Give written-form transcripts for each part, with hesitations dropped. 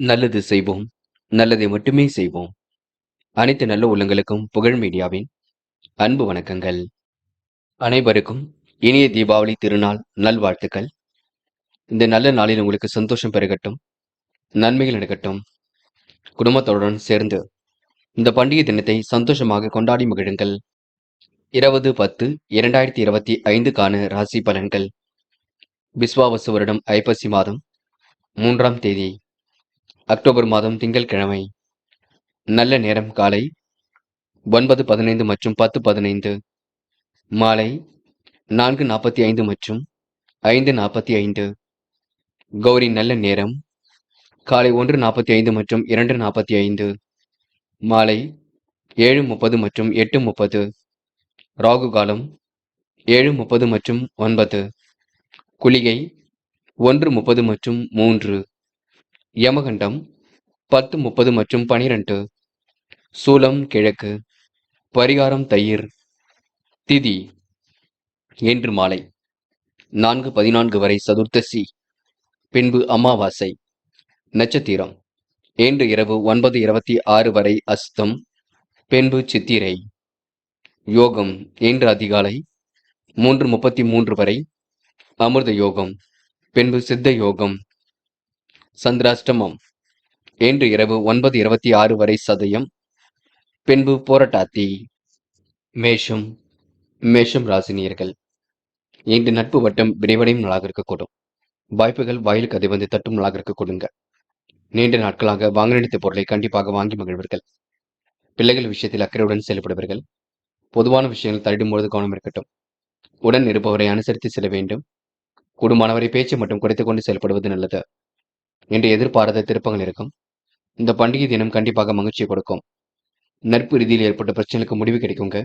நல்லது செய்வோம். நல்லதை மட்டுமே செய்வோம். அனைத்து நல்ல உள்ளங்களுக்கும் புகழ் மீடியாவின் அன்பு வணக்கங்கள். அனைவருக்கும் இனிய தீபாவளி திருநாள் நல்வாழ்த்துக்கள். இந்த நல்ல நாளில் உங்களுக்கு சந்தோஷம் பெருகட்டும், நன்மைகள் நடக்கட்டும். குடும்பத்துடன் சேர்ந்து இந்த பண்டிகை தினத்தை சந்தோஷமாக கொண்டாடி மகிழுங்கள். 20/10/2025க்கான ராசி பலன்கள். பிஸ்வாவசு வருடம் ஐப்பசி மாதம் 3ஆம் தேதி, அக்டோபர் மாதம் திங்கட்கிழமை. நல்ல நேரம் காலை 9:15 மற்றும் 10:15, மாலை 4:45 மற்றும் 5:45. கௌரி நல்ல நேரம் காலை 1:45 மற்றும் 2:45, மாலை 7:30 மற்றும் 8:30. ராகு காலம் 7:30 மற்றும் 9. குளிகை 1:30 மற்றும் 3. யமகண்டம் 10:30 மற்றும் 12. சூலம் கிழக்கு. பரிகாரம் தயிர். திதி இன்று மாலை 4:14 வரை சதுர்த்தசி, பின்பு அமாவாசை. நட்சத்திரம் இன்று இரவு 9:26 வரை அஸ்தம், பின்பு சித்திரை. யோகம் இன்று அதிகாலை 3:33 வரை அமிர்த யோகம், பின்பு சித்த யோகம். சந்திராஷ்டமம் இன்று இரவு 9:26 வரை சதயம், பின்பு போரட்டாத்தி. மேஷம் மேஷம் ராசினியர்கள், இன்று நட்பு வட்டம் விரைவடையும் நாளாக இருக்கக்கூடும். வாய்ப்புகள் வாயிலுக்கு அதை வந்து தட்டும் நாளாக இருக்க கொடுங்க. நீண்ட நாட்களாக வாங்க நினைத்த பொருளை கண்டிப்பாக வாங்கி மகிழ்வர்கள். பிள்ளைகள் விஷயத்தில் அக்கறையுடன் செயல்படுவர்கள். பொதுவான விஷயங்கள் தள்ளிடும்போது கவனம் இருக்கட்டும். உடன் இருப்பவரை அனுசரித்து செல்ல வேண்டும். கூடுமானவரை பேச்சை மட்டும் குறைத்துக் கொண்டு செயல்படுவது நல்லது. இன்று எதிர்பாராத திருப்பங்கள் இருக்கும். இந்த பண்டிகை தினம் கண்டிப்பாக மகிழ்ச்சியை கொடுக்கும். நட்பு ரீதியில் ஏற்பட்ட பிரச்சனைகளுக்கு முடிவு கிடைக்குங்க.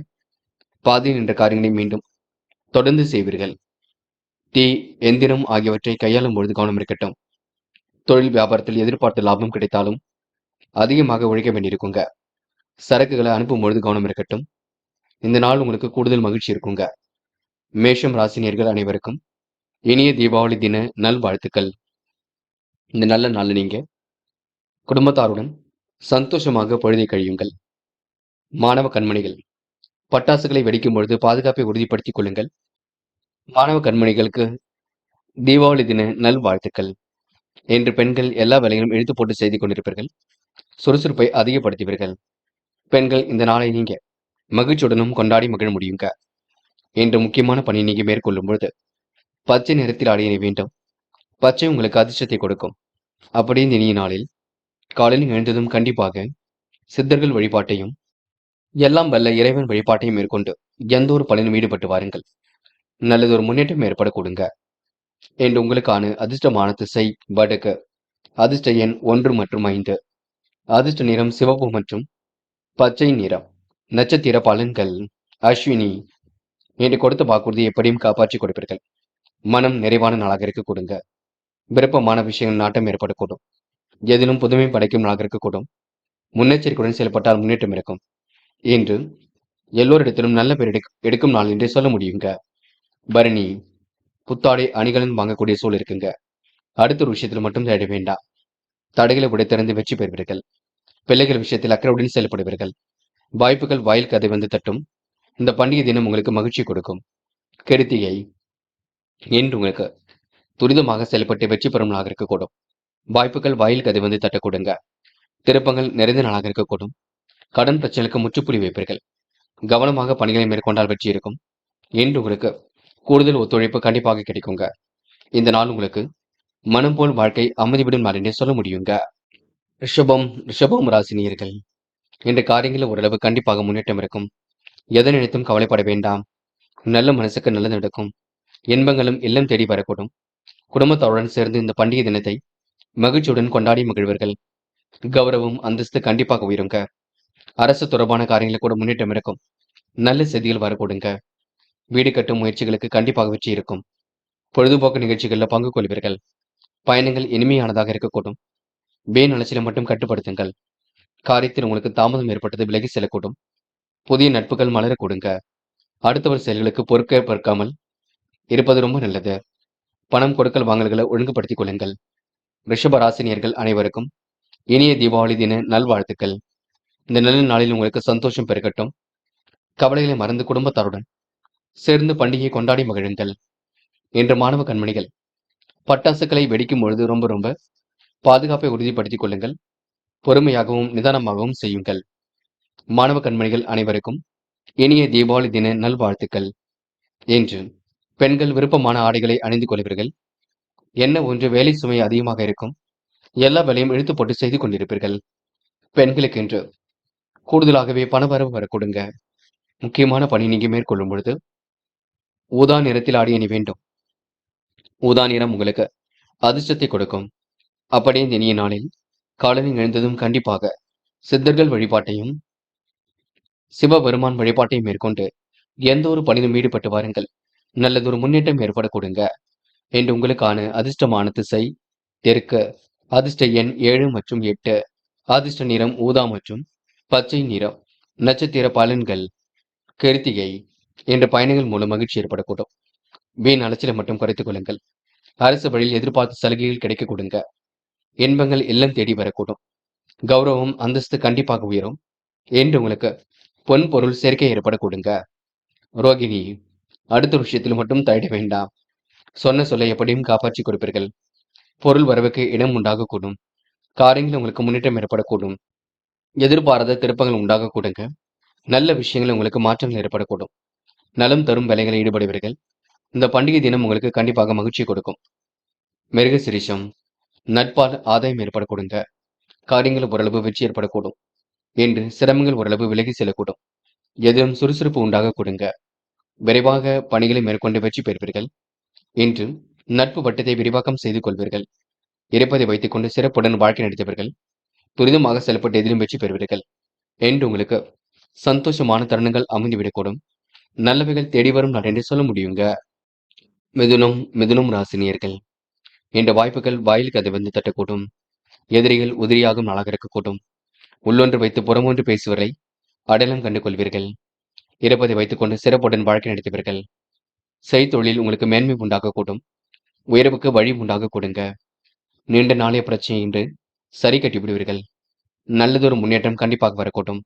பாதியில் நின்ற காரியங்களை மீண்டும் தொடர்ந்து செய்வீர்கள். தீ, எந்திரம் ஆகியவற்றை கையாளும் பொழுது கவனம் இருக்கட்டும். தொழில் வியாபாரத்தில் எதிர்பார்த்த லாபம் கிடைத்தாலும் அதிகமாக உழைக்க வேண்டியிருக்குங்க. சரக்குகளை அனுப்பும் பொழுது கவனம் இருக்கட்டும். இந்த நாள் உங்களுக்கு கூடுதல் மகிழ்ச்சி இருக்குங்க. மேஷம் ராசினியர்கள் அனைவருக்கும் இனிய தீபாவளி தின நல்வாழ்த்துக்கள். இந்த நல்ல நாள்ல நீங்க குடும்பத்தாருடன் சந்தோஷமாக பொழுதை கழியுங்கள். மாணவ கண்மணிகள், பட்டாசுகளை வெடிக்கும் பொழுது பாதுகாப்பை உறுதிப்படுத்திக் கொள்ளுங்கள். மாணவ கண்மணிகளுக்கு தீபாவளி தின நல்வாழ்த்துக்கள். இன்று பெண்கள் எல்லா வேலைகளும் இழுத்து போட்டு செய்து கொண்டிருப்பீர்கள். சுறுசுறுப்பை அதிகப்படுத்துவீர்கள். பெண்கள் இந்த நாளை நீங்க மகிழ்ச்சியுடனும் கொண்டாடி மகிழ முடியுங்க. இன்று முக்கியமான பணியை நீங்க மேற்கொள்ளும் பொழுது பச்சை நிறத்தில் ஆடைய வேண்டும். பச்சை உங்களுக்கு அதிர்ஷ்டத்தை கொடுக்கும். அப்படி இந்த இனிய நாளில் காலையில் எழுந்ததும் கண்டிப்பாக சித்தர்கள் வழிபாட்டையும் எல்லாம் வல்ல இறைவன் வழிபாட்டையும் மேற்கொண்டு எந்த ஒரு பலனும் ஈடுபட்டு வாருங்கள். நல்லதொரு முன்னேற்றம் ஏற்பட கொடுங்க. என்று உங்களுக்கான அதிர்ஷ்டமான திசை வடக்கு. அதிர்ஷ்ட எண் 1 மற்றும் 5. அதிர்ஷ்ட நிறம் சிவப்பு மற்றும் பச்சை நிறம். நட்சத்திர பலன்கள். அஸ்வினி, என்று கொடுத்த வாக்குறுதி எப்படியும் காப்பாற்றி கொடுப்பீர்கள். மனம் நிறைவான நாளாக இருக்க கொடுங்க. விருப்பமான விஷயங்கள் நாட்டம் ஏற்படக்கூடும். எதிலும் புதுமை படைக்கும் நாளாக இருக்கக்கூடும். முன்னெச்சரிக்கையுடன் செயல்பட்டால் முன்னேற்றம் இருக்கும். இன்று எல்லோரிடத்திலும் நல்ல பேர் எடுக்கும் நாள் என்றே சொல்ல முடியுங்க. பரணி, புத்தாடை அணிகளும் வாங்கக்கூடிய சூழல் இருக்குங்க. அடுத்த ஒரு விஷயத்தில் மட்டும் தேட வேண்டாம். தடைகளை உடைத்திறந்து வெற்றி பெறுவீர்கள். பிள்ளைகள் விஷயத்தில் அக்கறையுடன் செயல்படுவீர்கள். வாய்ப்புகள் வாயில் கதை வந்து தட்டும். இந்த பண்டிகை தினம் உங்களுக்கு மகிழ்ச்சி கொடுக்கும். கிருத்திகை என்று உங்களுக்கு துரிதமாக செயல்பட்டு வெற்றி பெறும் நாளாக இருக்கக்கூடும். வாய்ப்புகள் வாயில் கதை வந்து தட்டக்கூடுங்க. திருப்பங்கள் நிறைந்த நாளாக இருக்கக்கூடும். கடன் பிரச்சனைகளுக்கு முற்றுப்புள்ளி வைப்பீர்கள். கவனமாக பணிகளை மேற்கொண்டால் வெற்றி இருக்கும். என்று உங்களுக்கு கூடுதல் ஒத்துழைப்பு கண்டிப்பாக கிடைக்குங்க. இந்த நாள் உங்களுக்கு மனம் போல் வாழ்க்கை அமைதிவிடும் நாள் என்றே சொல்ல முடியுங்க. ரிஷபம் ராசினியர்கள், என்ற காரியங்களில் ஓரளவு கண்டிப்பாக முன்னேற்றம் இருக்கும். எதை நினைத்தும் கவலைப்பட வேண்டாம். நல்ல மனசுக்கு நல்லது நடக்கும். இன்பங்களும் இல்லம் தேடி வரக்கூடும். குடும்பத்தாருடன் சேர்ந்து இந்த பண்டிகை தினத்தை மகிழ்ச்சியுடன் கொண்டாடி மகிழ்வர்கள். கௌரவம் அந்தஸ்து கண்டிப்பாக உயருங்க. அரசு தொடர்பான காரியங்களில் கூட முன்னேற்றம் இருக்கும். நல்ல செய்திகள் வரக்கூடுங்க. வீடு கட்டும் முயற்சிகளுக்கு கண்டிப்பாக வெற்றி இருக்கும். பொழுதுபோக்கு நிகழ்ச்சிகளில் பங்கு கொள்வீர்கள். பயணங்கள் இனிமையானதாக இருக்கக்கூடும். வேன் அலைச்சலை மட்டும் கட்டுப்படுத்துங்கள். காரியத்தில் உங்களுக்கு தாமதம் ஏற்பட்டது விலகி செல்லக்கூடும். புதிய நட்புகள் மலரக்கூடுங்க. அடுத்தவர் செயல்களுக்கு பொறுக்காமல் இருப்பது ரொம்ப நல்லது. பணம் கொடுக்கல் வாங்கல்களை ஒழுங்குபடுத்திக் கொள்ளுங்கள். ரிஷப ராசினியர்கள் அனைவருக்கும் இனிய தீபாவளி தின நல்வாழ்த்துக்கள். இந்த நல்ல நாளில் உங்களுக்கு சந்தோஷம் பெருகட்டும். கவலைகளை மறந்து குடும்பத்தாருடன் சேர்ந்து பண்டிகையை கொண்டாடி மகிழுங்கள். இன்று மாணவ கண்மணிகள், பட்டாசுகளை வெடிக்கும் பொழுது ரொம்ப பாதுகாப்பை உறுதிப்படுத்திக் கொள்ளுங்கள். பொறுமையாகவும் நிதானமாகவும் செய்யுங்கள். மாணவ கண்மணிகள் அனைவருக்கும் இனிய தீபாவளி தின நல்வாழ்த்துக்கள். இன்று பெண்கள் விருப்பமான ஆடைகளை அணிந்து கொள்வீர்கள். என்ன ஒன்று வேலை சுமை அதிகமாக இருக்கும். எல்லா வேலையும் இழுத்து போட்டு செய்து கொண்டிருப்பீர்கள். பெண்களுக்கு என்று கூடுதலாகவே பணவரவு வரக்கூடுங்க. முக்கியமான பணி நீங்க மேற்கொள்ளும் பொழுது ஊதா நிறத்தில் ஆடை அணி வேண்டும். ஊதா நிறம் உங்களுக்கு அதிர்ஷ்டத்தை கொடுக்கும். அப்படியே இந்த இனிய நாளில் காலையில் எழுந்ததும் கண்டிப்பாக சித்தர்கள் வழிபாட்டையும் சிவபெருமான் வழிபாட்டையும் மேற்கொண்டு எந்த ஒரு பணியிலும் ஈடுபட்டு வாருங்கள். நல்லதொரு முன்னேற்றம் ஏற்பட கொடுங்க. என்று உங்களுக்கான அதிர்ஷ்டமான திசை தெற்கு. அதிர்ஷ்ட எண் 7 மற்றும் 8. அதிர்ஷ்ட நிறம் ஊதா மற்றும் பச்சை நிறம். நட்சத்திர பலன்கள். கிருத்திகை. என்ற பயணங்கள் மூலம் மகிழ்ச்சி ஏற்படக்கூடும். வீண் அலைச்சலை மட்டும் குறைத்துக் கொள்ளுங்கள். அரசு வழியில் எதிர்பார்த்த சலுகைகள் கிடைக்க கொடுங்க. இன்பங்கள் இல்லம் தேடி வரக்கூடும். கௌரவம் அந்தஸ்து கண்டிப்பாக உயரும். என்று உங்களுக்கு பொன் பொருள் சேர்க்கை ஏற்பட கொடுங்க. ரோகிணி. அடுத்த விஷயத்தில் மட்டும் தலையிட வேண்டாம். சொன்ன சொல்லை எப்படியும் காப்பாற்றி கொடுப்பீர்கள். பொருள் வரவுக்கு இடம் உண்டாகக்கூடும். காரியங்கள் உங்களுக்கு முன்னேற்றம் ஏற்படக்கூடும். எதிர்பாராத திருப்பங்கள் உண்டாக கூடுங்க. நல்ல விஷயங்கள் உங்களுக்கு மாற்றங்கள் ஏற்படக்கூடும். நலம் தரும் வேலைகளில் ஈடுபடுவீர்கள். இந்த பண்டிகை தினம் உங்களுக்கு கண்டிப்பாக மகிழ்ச்சி கொடுக்கும். மிருக சிரிஷம். நட்பால் ஆதாயம் ஏற்படக்கூடுங்க. காரியங்கள் ஓரளவு வெற்றி ஏற்படக்கூடும். என்று சிரமங்கள் ஓரளவு விலகி செல்லக்கூடும். எதிலும் சுறுசுறுப்பு உண்டாக கொடுங்க. விரைவாக பணிகளை மேற்கொண்டு வெற்றி பெறுவீர்கள். இன்று நட்பு வட்டத்தை விரிவாக்கம் செய்து கொள்வீர்கள். இருப்பதை வைத்துக் கொண்டு சிறப்புடன் வாழ்க்கை நடத்துவீர்கள். துரிதமாக செயல்பட்டு எதிலும் வெற்றி பெறுவீர்கள். என்று உங்களுக்கு சந்தோஷமான தருணங்கள் அமைந்துவிடக்கூடும். நல்லவைகள் தேடி வரும் நாள் என்று சொல்ல முடியுங்க. மிதுனம் ராசினியர்கள். என்ற வாய்ப்புகள் வாயில் கதை வந்து தட்டக்கூடும். எதிரிகள் உதிரியாகும் நாளாக இருக்கக்கூடும். உள்ளொன்று வைத்து புறமொன்று பேசுவதை அடையாளம் கண்டு கொள்வீர்கள். இருப்பதை வைத்துக் கொண்டு சிறப்புடன் வாழ்க்கை நடத்துவீர்கள். செய்தொழில் உங்களுக்கு மேன்மை உண்டாகக்கூடும். உயர்வுக்கு வழி உண்டாக கொடுங்க. நீண்ட நாளைய பிரச்சனை இன்று சரி கட்டி விடுவீர்கள். நல்லதொரு முன்னேற்றம் கண்டிப்பாக வரக்கூடும்.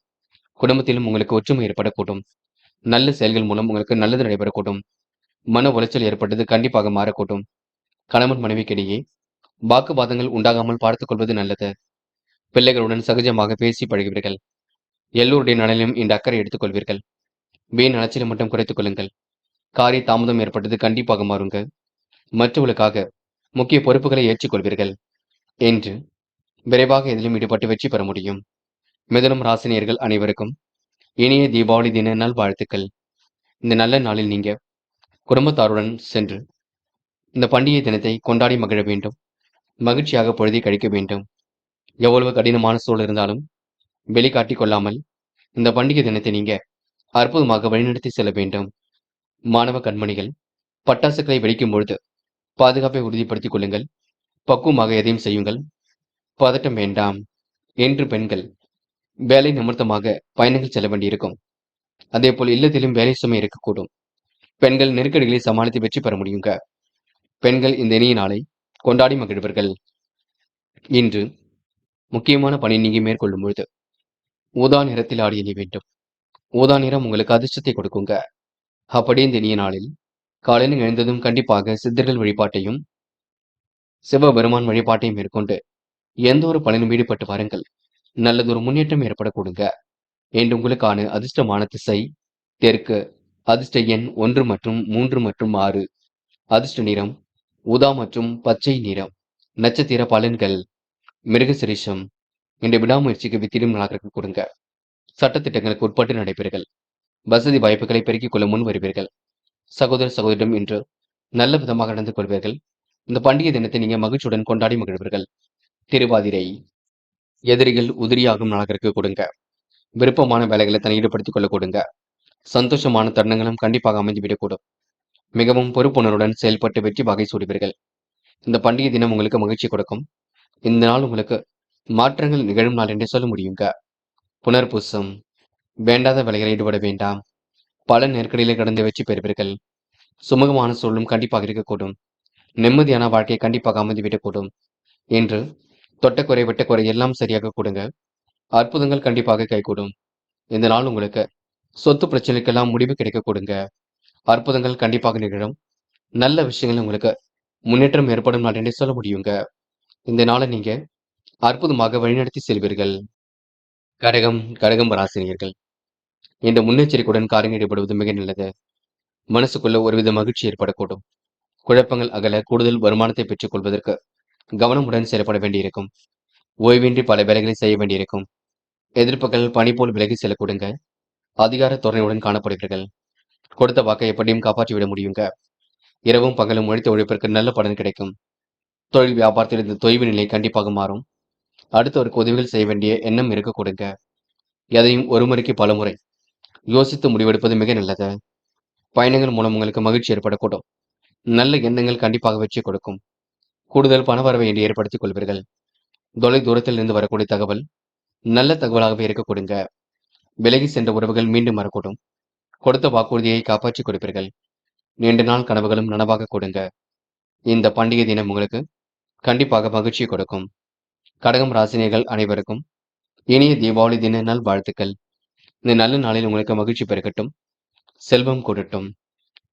குடும்பத்திலும் உங்களுக்கு ஒற்றுமை ஏற்படக்கூடும். நல்ல செயல்கள் மூலம் உங்களுக்கு நல்லது நடைபெறக்கூடும். மன உளைச்சல் ஏற்பட்டது கண்டிப்பாக மாறக்கூடும். கணவன் மனைவிக்கிடையே வாக்குவாதங்கள் உண்டாகாமல் பார்த்துக் கொள்வது நல்லது. பிள்ளைகளுடன் சகஜமாக பேசி பழகுவீர்கள். எல்லோருடைய நலனிலும் இந்த அக்கறை எடுத்துக் கொள்வீர்கள். வீண் அலைச்சலை மட்டும் குறைத்துக் கொள்ளுங்கள். காரிய தாமதம் ஏற்பட்டது கண்டிப்பாக மாறுங்க. மற்றவர்களுக்காக முக்கிய பொறுப்புகளை ஏற்றுக்கொள்வீர்கள். என்று விரைவாக எதிலும் ஈடுபட்டு வெற்றி பெற முடியும். மிதுனம் ராசினியர்கள் அனைவருக்கும் இனிய தீபாவளி தின நல்வாழ்த்துக்கள். இந்த நல்ல நாளில் நீங்க குடும்பத்தாருடன் சென்று இந்த பண்டிகை தினத்தை கொண்டாடி மகிழ வேண்டும். மகிழ்ச்சியாக பொழுதை கழிக்க வேண்டும். எவ்வளவு கடினமான சூழல் இருந்தாலும் வெளிக்காட்டிக் கொள்ளாமல் இந்த பண்டிகை தினத்தை நீங்க அற்புதமாக வழிநடத்தி செல்ல வேண்டும். மாணவ கண்மணிகள், பட்டாசுகளை வெடிக்கும் பொழுது பாதுகாப்பை உறுதிப்படுத்திக் கொள்ளுங்கள். பக்குவமாக எதையும் செய்யுங்கள். பதட்டம் வேண்டாம். என்று பெண்கள் வேலை நிமித்தமாக பயணங்கள் செல்ல வேண்டியிருக்கும். அதேபோல் இல்லத்திலும் வேலை சுமை இருக்கக்கூடும். பெண்கள் நெருக்கடிகளை சமாளித்து வெற்றி பெற முடியுங்க. பெண்கள் இந்த இனிய நாளை கொண்டாடி மகிழ்வர்கள். இன்று முக்கியமான பணி நீங்க மேற்கொள்ளும் பொழுது ஊதா நிறத்தில் ஆடி அணி வேண்டும். ஊதா நிறம் உங்களுக்கு அதிர்ஷ்டத்தை கொடுக்குங்க. அப்படி இந்த இனிய நாளில் காலையில் எழுந்ததும் கண்டிப்பாக சித்தர்கள் வழிபாட்டையும் சிவபெருமான் வழிபாட்டையும் மேற்கொண்டு எந்த ஒரு பலனும் ஈடுபட்டு வாருங்கள். நல்லதொரு முன்னேற்றம் ஏற்படக்கூடுங்க. என்று உங்களுக்கான அதிர்ஷ்டமான திசை தெற்கு. அதிர்ஷ்ட எண் 1 மற்றும் 3 மற்றும் 6. அதிர்ஷ்ட நிறம் ஊதா மற்றும் பச்சை நிறம். நட்சத்திர பலன்கள். மிருகசிரிஷம். என்ற விடாமுயற்சிக்கு வித்திடும் நாளாக கொடுங்க. சட்டத்திட்டங்களுக்கு உட்பட்டு நடைபெறுகள். வசதி வாய்ப்புகளை பெருக்கிக் கொள்ள முன் வருவீர்கள். சகோதர சகோதரிடம் இன்று நல்ல விதமாக நடந்து கொள்வீர்கள். இந்த பண்டிகை தினத்தை நீங்க மகிழ்ச்சியுடன் கொண்டாடி மகிழ்வீர்கள். திருவாதிரை. எதிரிகள் உதிரியாகும் நாளாக கொடுங்க. விருப்பமான வேலைகளை தன்னை ஈடுபடுத்திக் கொள்ள கொடுங்க. சந்தோஷமான தருணங்களும் கண்டிப்பாக அமைந்துவிடக்கூடும். மிகவும் பொறுப்புணர்வுடன் செயல்பட்டு வெற்றி வகை சூடுவீர்கள். இந்த பண்டிகை தினம் உங்களுக்கு மகிழ்ச்சி கொடுக்கும். இந்த நாள் உங்களுக்கு மாற்றங்கள் நிகழும் நாள் என்று சொல்ல முடியுங்க. புனர்பூசம். வேண்டாத வேலைகளை ஈடுபட வேண்டாம். பல நெருக்கடிகளை கடந்து வெற்றி பெறுவீர்கள். சுமூகமான சூழலும் கண்டிப்பாக இருக்கக்கூடும். நிம்மதியான வாழ்க்கை கண்டிப்பாக அமைந்துவிடக்கூடும். என்று தொட்ட குறை விட்ட குறை எல்லாம் சரியாக கொடுங்க. அற்புதங்கள் கண்டிப்பாக கைகூடும். இந்த நாள் உங்களுக்கு சொத்து பிரச்சனைக்கெல்லாம் முடிவு கிடைக்க கொடுங்க. அற்புதங்கள் கண்டிப்பாக நிகழும். நல்ல விஷயங்கள் உங்களுக்கு முன்னேற்றம் ஏற்படும் நாள் என்றே சொல்ல முடியுங்க. இந்த நாளை நீங்க அற்புதமாக வழிநடத்தி செல்வீர்கள். கடகம் ராசினியர்கள். இந்த முன்னெச்சரிக்கையுடன் காரியம் ஈடுபடுவது மிக நல்லது. மனசுக்குள்ள ஒருவித மகிழ்ச்சி ஏற்படக்கூடும். குழப்பங்கள் அகல கூடுதல் வருமானத்தை பெற்றுக் கொள்வதற்கு கவனமுடன் செயல்பட வேண்டியிருக்கும். ஓய்வின்றி பல வேலைகளை செய்ய வேண்டியிருக்கும். எதிர்ப்புகள் பனி போல் விலகி செல்லக்கூடுங்க. அதிகார தோரணையுடன் காணப்படுவீர்கள். கொடுத்த வாக்கை எப்படியும் காப்பாற்றிவிட முடியுங்க. இரவும் பகலும் உழைத்த உழைப்பிற்கு நல்ல பலன் கிடைக்கும். தொழில் வியாபாரத்தில் இந்த தொய்வு நிலை கண்டிப்பாக மாறும். அடுத்தவருக்கு உதவிகள் செய்ய வேண்டிய எண்ணம் இருக்க கொடுங்க. எதையும் ஒரு முறைக்கு பல முறை யோசித்து முடிவெடுப்பது மிக நல்லது. பயணங்கள் மூலம் உங்களுக்கு மகிழ்ச்சி ஏற்படக்கூடும். நல்ல எண்ணங்கள் கண்டிப்பாக வெற்றி கொடுக்கும். கூடுதல் பணவரவை என்று ஏற்படுத்திக் கொள்வீர்கள். தொலை தூரத்தில் இருந்து வரக்கூடிய தகவல் நல்ல தகவலாகவே இருக்க கொடுங்க. விலகி சென்ற உறவுகள் மீண்டும் வரக்கூடும். கொடுத்த வாக்குறுதியை காப்பாற்றிக் கொடுப்பீர்கள். நீண்ட நாள் கனவுகளும் நனவாக கொடுங்க. இந்த பண்டிகை தினம் உங்களுக்கு கண்டிப்பாக மகிழ்ச்சி கொடுக்கும். கடகம் ராசினியர்கள் அனைவருக்கும் இனிய தீபாவளி தின நாள் வாழ்த்துக்கள். இந்த நல்ல நாளில் உங்களுக்கு மகிழ்ச்சி பெருகட்டும். செல்வம் கூடட்டும்.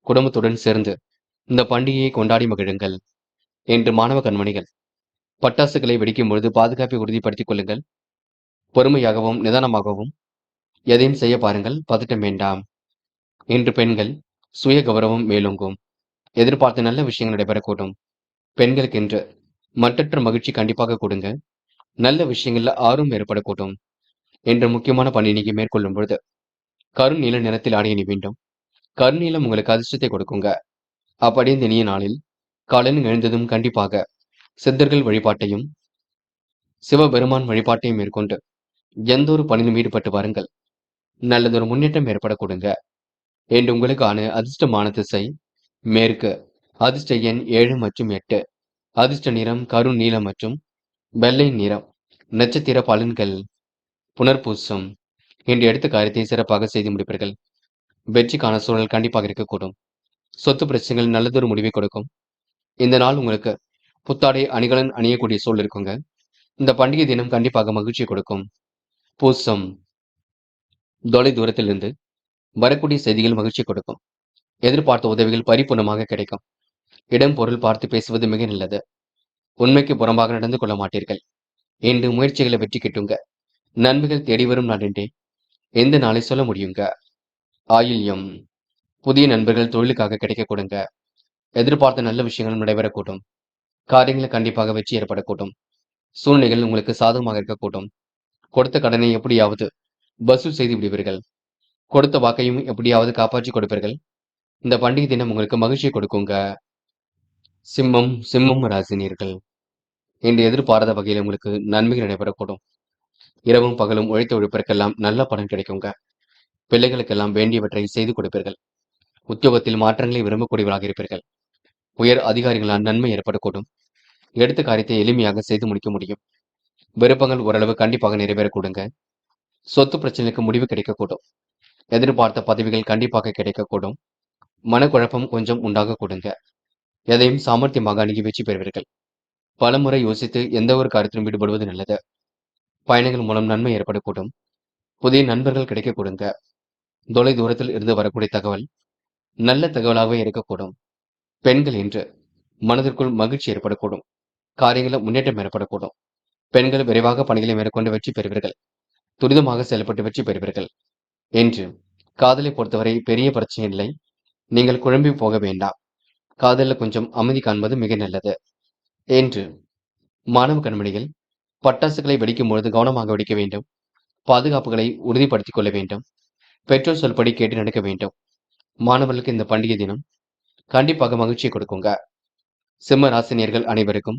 குடும்பத்துடன் சேர்ந்து இந்த பண்டிகையை கொண்டாடி மகிழுங்கள். என்று மாணவ கண்மணிகள் பட்டாசுகளை வெடிக்கும் பொழுது பாதுகாப்பை உறுதிப்படுத்திக் கொள்ளுங்கள். பொறுமையாகவும் நிதானமாகவும் எதையும் செய்ய பாருங்கள். பதட்டம் வேண்டாம். இன்று பெண்கள் சுய கௌரவம் மேலோங்கும். எதிர்பார்த்த நல்ல விஷயங்கள் நடைபெறக்கூடும். பெண்களுக்கென்று மற்றற்ற மகிழ்ச்சி கண்டிப்பாக கொடுங்க. நல்ல விஷயங்கள்ல ஆர்வம் ஏற்படக்கூடும். என்ற முக்கியமான பணி நீங்க மேற்கொள்ளும் பொழுது கருநீல நிறத்தில் ஆடை அணி வேண்டும். கருநீலம் உங்களுக்கு அதிர்ஷ்டத்தை கொடுக்குங்க. அப்படி இந்த இனிய நாளில் காலையில் எழுந்ததும் கண்டிப்பாக சித்தர்கள் வழிபாட்டையும் சிவபெருமான் வழிபாட்டையும் மேற்கொண்டு எந்த ஒரு பணியிலும் ஈடுபட்டு வாருங்கள். நல்லதொரு முன்னேற்றம் ஏற்பட கொடுங்க. என்று உங்களுக்கான அதிர்ஷ்டமான திசை மேற்கு. அதிர்ஷ்ட எண் 7 மற்றும் 8. அதிர்ஷ்ட நிறம் கரும் நீலம் மற்றும் வெள்ளை நிறம். நட்சத்திர பலன்கள் புனர்பூசம். என்று எடுத்த காரியத்தை சிறப்பாக செய்து முடிப்பீர்கள். வெற்றிக்கான சூழல் கண்டிப்பாக இருக்கக்கூடும். சொத்து பிரச்சனைகள் நல்லதொரு முடிவை கொடுக்கும். இந்த நாள் உங்களுக்கு புத்தாடை அணிகலன் அணியக்கூடிய சூழல் இருக்குங்க. இந்த பண்டிகை தினம் கண்டிப்பாக மகிழ்ச்சி கொடுக்கும். பூசம். தொலை தூரத்திலிருந்து வரக்கூடிய செய்திகள் மகிழ்ச்சி கொடுக்கும். எதிர்பார்த்த உதவிகள் பரிபூர்ணமாக கிடைக்கும். இடம் பொருள் பார்த்து பேசுவது மிக நல்லது. உண்மைக்கு புறம்பாக நடந்து கொள்ள மாட்டீர்கள். என்று முயற்சிகளை வெற்றி கிட்டுங்க. நன்மைகள் தேடி வரும் நாள் என்றே எந்த நாளை சொல்ல முடியுங்க. ஆயில்யம். புதிய நண்பர்கள் தொழிலுக்காக கிடைக்க கொடுங்க. எதிர்பார்த்த நல்ல விஷயங்களும் நடைபெறக்கூடும். காரியங்களை கண்டிப்பாக வெற்றி ஏற்படக்கூடும். சூழ்நிலைகள் உங்களுக்கு சாதகமாக இருக்கக்கூடும். கொடுத்த கடனை எப்படியாவது வசூல் செய்து விடுவீர்கள். கொடுத்த வாக்கையும் எப்படியாவது காப்பாற்றி கொடுப்பீர்கள். இந்த பண்டிகை தினம் உங்களுக்கு மகிழ்ச்சியை கொடுக்குங்க. சிம்மம் ராசினியர்கள். என்று எதிர்பாராத வகையில் உங்களுக்கு நன்மைகள் நடைபெறக்கூடும். இரவும் பகலும் உழைத்த உழைப்பிற்கெல்லாம் நல்ல பலன் கிடைக்குங்க. பிள்ளைகளுக்கெல்லாம் வேண்டியவற்றை செய்து கொடுப்பீர்கள். உத்தியோகத்தில் மாற்றங்களை விரும்பக்கூடியவர்களாக இருப்பீர்கள். உயர் அதிகாரிகளால் நன்மை ஏற்படக்கூடும். எடுத்த காரியத்தை எளிமையாக செய்து முடிக்க முடியும். விருப்பங்கள் ஓரளவு கண்டிப்பாக நிறைவேறக்கூடுங்க. சொத்து பிரச்சனைக்கு முடிவு கிடைக்கக்கூடும். எதிர்பார்த்த பதவிகள் கண்டிப்பாக கிடைக்கக்கூடும். மனக்குழப்பம் கொஞ்சம் உண்டாக கொடுங்க. எதையும் சாமர்த்தியமாக அணுகி வெற்றி பெறுவீர்கள். பலமுறை யோசித்து எந்த ஒரு காரியத்திலும் ஈடுபடுவது நல்லது. பயணங்கள் மூலம் நன்மை ஏற்படக்கூடும். புதிய நண்பர்கள் கிடைக்க கொடுங்க. தொலை தூரத்தில் இருந்து வரக்கூடிய தகவல் நல்ல தகவலாகவே இருக்கக்கூடும். பெண்கள் என்று மனதிற்குள் மகிழ்ச்சி ஏற்படக்கூடும். காரியங்களில் முன்னேற்றம் ஏற்படக்கூடும். பெண்கள் விரைவாக பணிகளை மேற்கொண்டு வெற்றி பெறுவீர்கள். துரிதமாக செயல்பட்டு வெற்றி பெறுவீர்கள். என்று காதலை பொறுத்தவரை பெரிய பிரச்சனை இல்லை. நீங்கள் குழம்பி போக வேண்டாம். காதலில் கொஞ்சம் அமைதி காண்பது மிக நல்லது. என்று மாணவ கண்மணிகள் பட்டாசுகளை வெடிக்கும் பொழுது கவனமாக வெடிக்க வேண்டும். பாதுகாப்புகளை உறுதிப்படுத்திக் கொள்ள வேண்டும். பெற்றோர் சொல்படி கேட்டு நடக்க வேண்டும். மாணவர்களுக்கு இந்த பண்டிகை தினம் கண்டிப்பாக மகிழ்ச்சியை கொடுக்குங்க. சிம்ம ராசினியர்கள் அனைவருக்கும்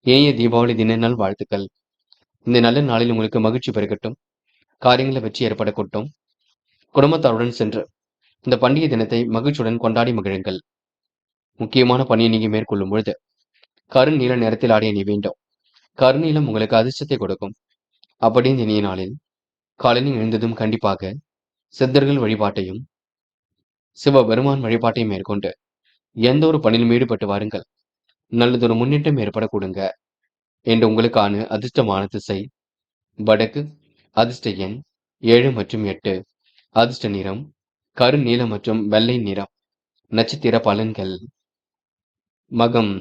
இனிய தீபாவளி தின நாள் வாழ்த்துக்கள். இந்த நல்ல நாளில் உங்களுக்கு மகிழ்ச்சி பெருகட்டும். காரியங்களில் வெற்றி ஏற்படக்கூட்டும். குடும்பத்தாருடன் சென்று இந்த பண்டிகை தினத்தை மகிழ்ச்சியுடன் கொண்டாடி மகிழுங்கள். முக்கியமான பணியை நீங்க மேற்கொள்ளும் பொழுது கருநீல நிறத்தில் ஆடைய நீ வேண்டும். கருநீலம் உங்களுக்கு அதிர்ஷ்டத்தை கொடுக்கும். அப்படி இந்த இனிய நாளில் காலையில் எழுந்ததும் கண்டிப்பாக சித்தர்கள் வழிபாட்டையும் சிவபெருமான் வழிபாட்டையும் மேற்கொண்டு எந்த ஒரு பணியிலும் ஈடுபட்டு வாருங்கள். நல்லதொரு முன்னேற்றம் ஏற்பட கொடுங்க. இன்று உங்களுக்கான அதிர்ஷ்டமான திசை வடக்கு. அதிர்ஷ்ட எண் 7 மற்றும் 8. அதிர்ஷ்ட நிறம் கருநீலம் மற்றும் வெள்ளை நிறம். நட்சத்திர பலன்கள். மகம்.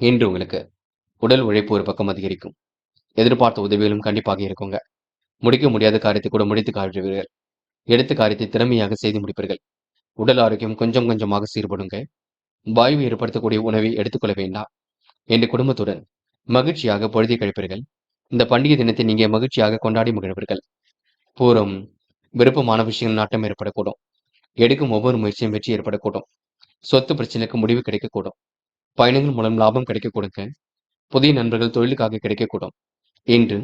இன்று உங்களுக்கு உடல் உழைப்பு ஒரு பக்கம் அதிகரிக்கும். எதிர்பார்த்த உதவிகளும் கண்டிப்பாக இருக்குங்க. முடிக்க முடியாத காரியத்தை கூட முடித்து காட்டுவீர்கள். எடுத்த காரியத்தை திறமையாக செய்து முடிப்பீர்கள். உடல் ஆரோக்கியம் கொஞ்சம் கொஞ்சமாக சீர்படுங்க. வாய்வு ஏற்படுத்தக்கூடிய உணவை எடுத்துக்கொள்ள வேண்டாம். என்று குடும்பத்துடன் மகிழ்ச்சியாக பொழுதை கழிப்பீர்கள். இந்த பண்டிகை தினத்தை நீங்க மகிழ்ச்சியாக கொண்டாடி மகிழ்வீர்கள். பூரம். விருப்பமான விஷயங்கள் நாட்டம் ஏற்படக்கூடும். எடுக்கும் ஒவ்வொரு முயற்சியும் வெற்றி ஏற்படக்கூடும். சொத்து பிரச்சனைக்கு முடிவு கிடைக்கக்கூடும். பயணங்கள் மூலம் லாபம் கிடைக்கக்கூடுங்க. புதிய நண்பர்கள் தொழிலுக்காக கிடைக்கக்கூடும். இன்று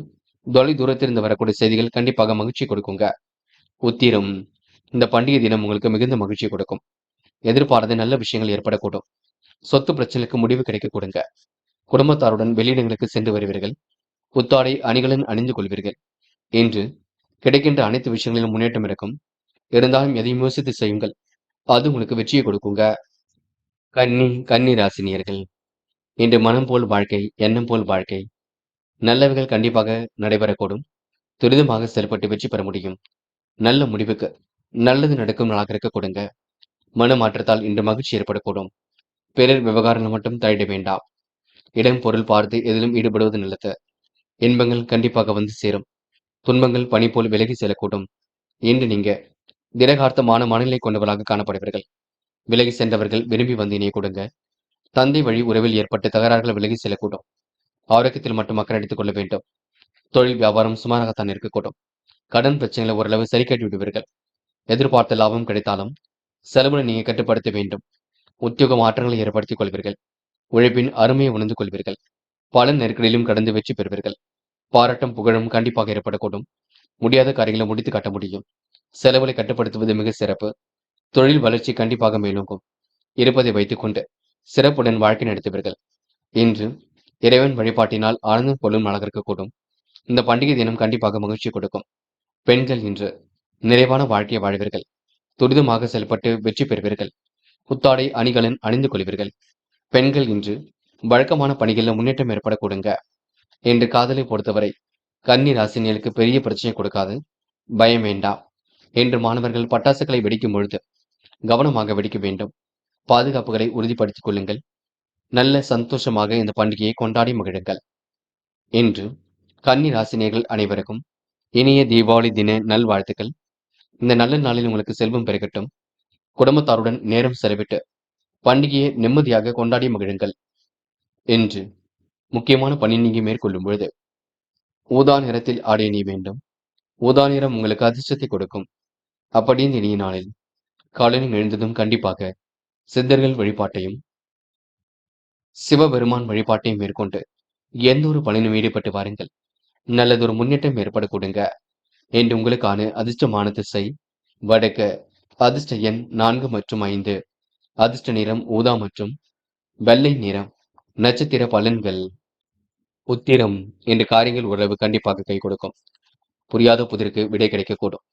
தொலை தூரத்திலிருந்து வரக்கூடிய செய்திகள் கண்டிப்பாக மகிழ்ச்சி கொடுக்குங்க. உத்திரம். இந்த பண்டிகை தினம் உங்களுக்கு மிகுந்த மகிழ்ச்சி கொடுக்கும். எதிர்பாராத நல்ல விஷயங்கள் ஏற்படக்கூடும். சொத்து பிரச்சனைக்கு முடிவு கிடைக்கக்கூடுங்க. குடும்பத்தாருடன் வெளியிடங்களுக்கு சென்று வருவீர்கள். புத்தாடை அணிகளுடன் அணிந்து கொள்வீர்கள். இன்று கிடைக்கின்ற அனைத்து விஷயங்களிலும் முன்னேற்றம் இருக்கும். இருந்தாலும் எதையும் யோசித்து செய்யுங்கள். அது உங்களுக்கு வெற்றியை கொடுக்குங்க. கன்னி ராசினியர்கள். இன்று மனம் போல் வாழ்க்கை, எண்ணம் போல் வாழ்க்கை. நல்லவைகள் கண்டிப்பாக நடைபெறக்கூடும். துரிதமாக செயல்பட்டு வெற்றி பெற முடியும். நல்ல முடிவுக்கு நல்லது நடக்கும் நாளாக இருக்க கொடுங்க. மனமாற்றத்தால் இன்று மகிழ்ச்சி ஏற்படக்கூடும். பிறர் விவகாரங்கள் மட்டும் தலையிட வேண்டாம். இடம் பொருள் பார்த்து எதிலும் ஈடுபடுவது நல்லது. இன்பங்கள் கண்டிப்பாக வந்து சேரும். துன்பங்கள் பனி போல் விலகி செல்லக்கூடும். இன்று நீங்க திடகார்த்தமான மனநிலை கொண்டவர்களாக காணப்படுவீர்கள். விலகி சென்றவர்கள் விரும்பி வந்து இணைய கொடுங்க. தந்தை வழி உறவில் ஏற்பட்ட தகராறுகள் விலகி செல்லக்கூடும். ஆரோக்கியத்தில் மட்டும் அக்கறை எடுத்துக் கொள்ள வேண்டும். தொழில் வியாபாரம் சுமாராகத்தான் இருக்கக்கூடும். கடன் பிரச்சனைகளை ஓரளவு சரி கட்டி விடுவீர்கள். எதிர்பார்த்த லாபம் கிடைத்தாலும் செலவுகளை நீங்க கட்டுப்படுத்த வேண்டும். உத்தியோக மாற்றங்களை ஏற்படுத்திக் கொள்வீர்கள். உழைப்பின் அருமையை உணர்ந்து கொள்வீர்கள். பல நெருக்கடியிலும் கடந்து வெற்றி பெறுவீர்கள். பாராட்டும் புகழும் கண்டிப்பாக ஏற்படக்கூடும். முடியாத காரியங்களை முடித்து காட்ட முடியும். செலவுகளை கட்டுப்படுத்துவது மிக சிறப்பு. தொழில் வளர்ச்சி கண்டிப்பாக மேலோங்கும். இருப்பதை வைத்துக் கொண்டு சிறப்புடன் வாழ்க்கை நடத்துவீர்கள். இன்று இறைவன் வழிபாட்டினால் ஆனந்தம் கொள்ளும் நாளாக இருக்கக்கூடும். இந்த பண்டிகை தினம் கண்டிப்பாக மகிழ்ச்சி கொடுக்கும். பெண்கள் இன்று நிறைவான வாழ்க்கையை வாழ்வீர்கள். துரிதமாக செயல்பட்டு வெற்றி பெறுவீர்கள். புத்தாடை அணிகளுடன் அணிந்து கொள்வீர்கள். பெண்கள் இன்று வழக்கமான பணிகளில் முன்னேற்றம் ஏற்படக்கூடுங்க. இன்று காதலை பொறுத்தவரை கன்னி ராசினியலுக்கு பெரிய பிரச்சனை கொடுக்காது. பயம் வேண்டாம். இன்று மாணவர்கள் பட்டாசுகளை வெடிக்கும் பொழுது கவனமாக வெடிக்க வேண்டும். பாதுகாப்புகளை உறுதிப்படுத்திக் கொள்ளுங்கள். நல்ல சந்தோஷமாக இந்த பண்டிகையை கொண்டாடி மகிழுங்கள். இன்று கன்னி ராசினியர்கள் அனைவருக்கும் இனிய தீபாவளி தின நல்வாழ்த்துக்கள். இந்த நல்ல நாளில் உங்களுக்கு செல்வம் பெருகட்டும். குடும்பத்தாருடன் நேரம் செலவிட்டு பண்டிகையை நிம்மதியாக கொண்டாடி மகிழுங்கள். இன்று முக்கியமான பணி நீங்க மேற்கொள்ளும் பொழுது ஊதா நிறத்தில் ஆடை அணிய வேண்டும். ஊதா நிறம் உங்களுக்கு அதிர்ஷ்டத்தை கொடுக்கும். அப்படின்னு இனிய நாளில் காலையில் எழுந்ததும் கண்டிப்பாக சித்தர்கள் வழிபாட்டையும் சிவபெருமான் வழிபாட்டையும் மேற்கொண்டு எந்த ஒரு பலனும் ஈடுபட்டு வாருங்கள். நல்லதொரு முன்னேற்றம் ஏற்பட கொடுங்க. என்று உங்களுக்கான அதிர்ஷ்டமான திசை வடக்கு. அதிர்ஷ்ட எண் 4 மற்றும் 5. அதிர்ஷ்ட நிறம் ஊதா மற்றும் வெள்ளை நிறம். நட்சத்திர பலன்கள். உத்திரம். என்று காரியங்கள் ஓரளவு கண்டிப்பாக கை கொடுக்கும். புரியாத புதிருக்கு விடை கிடைக்கக்கூடும்.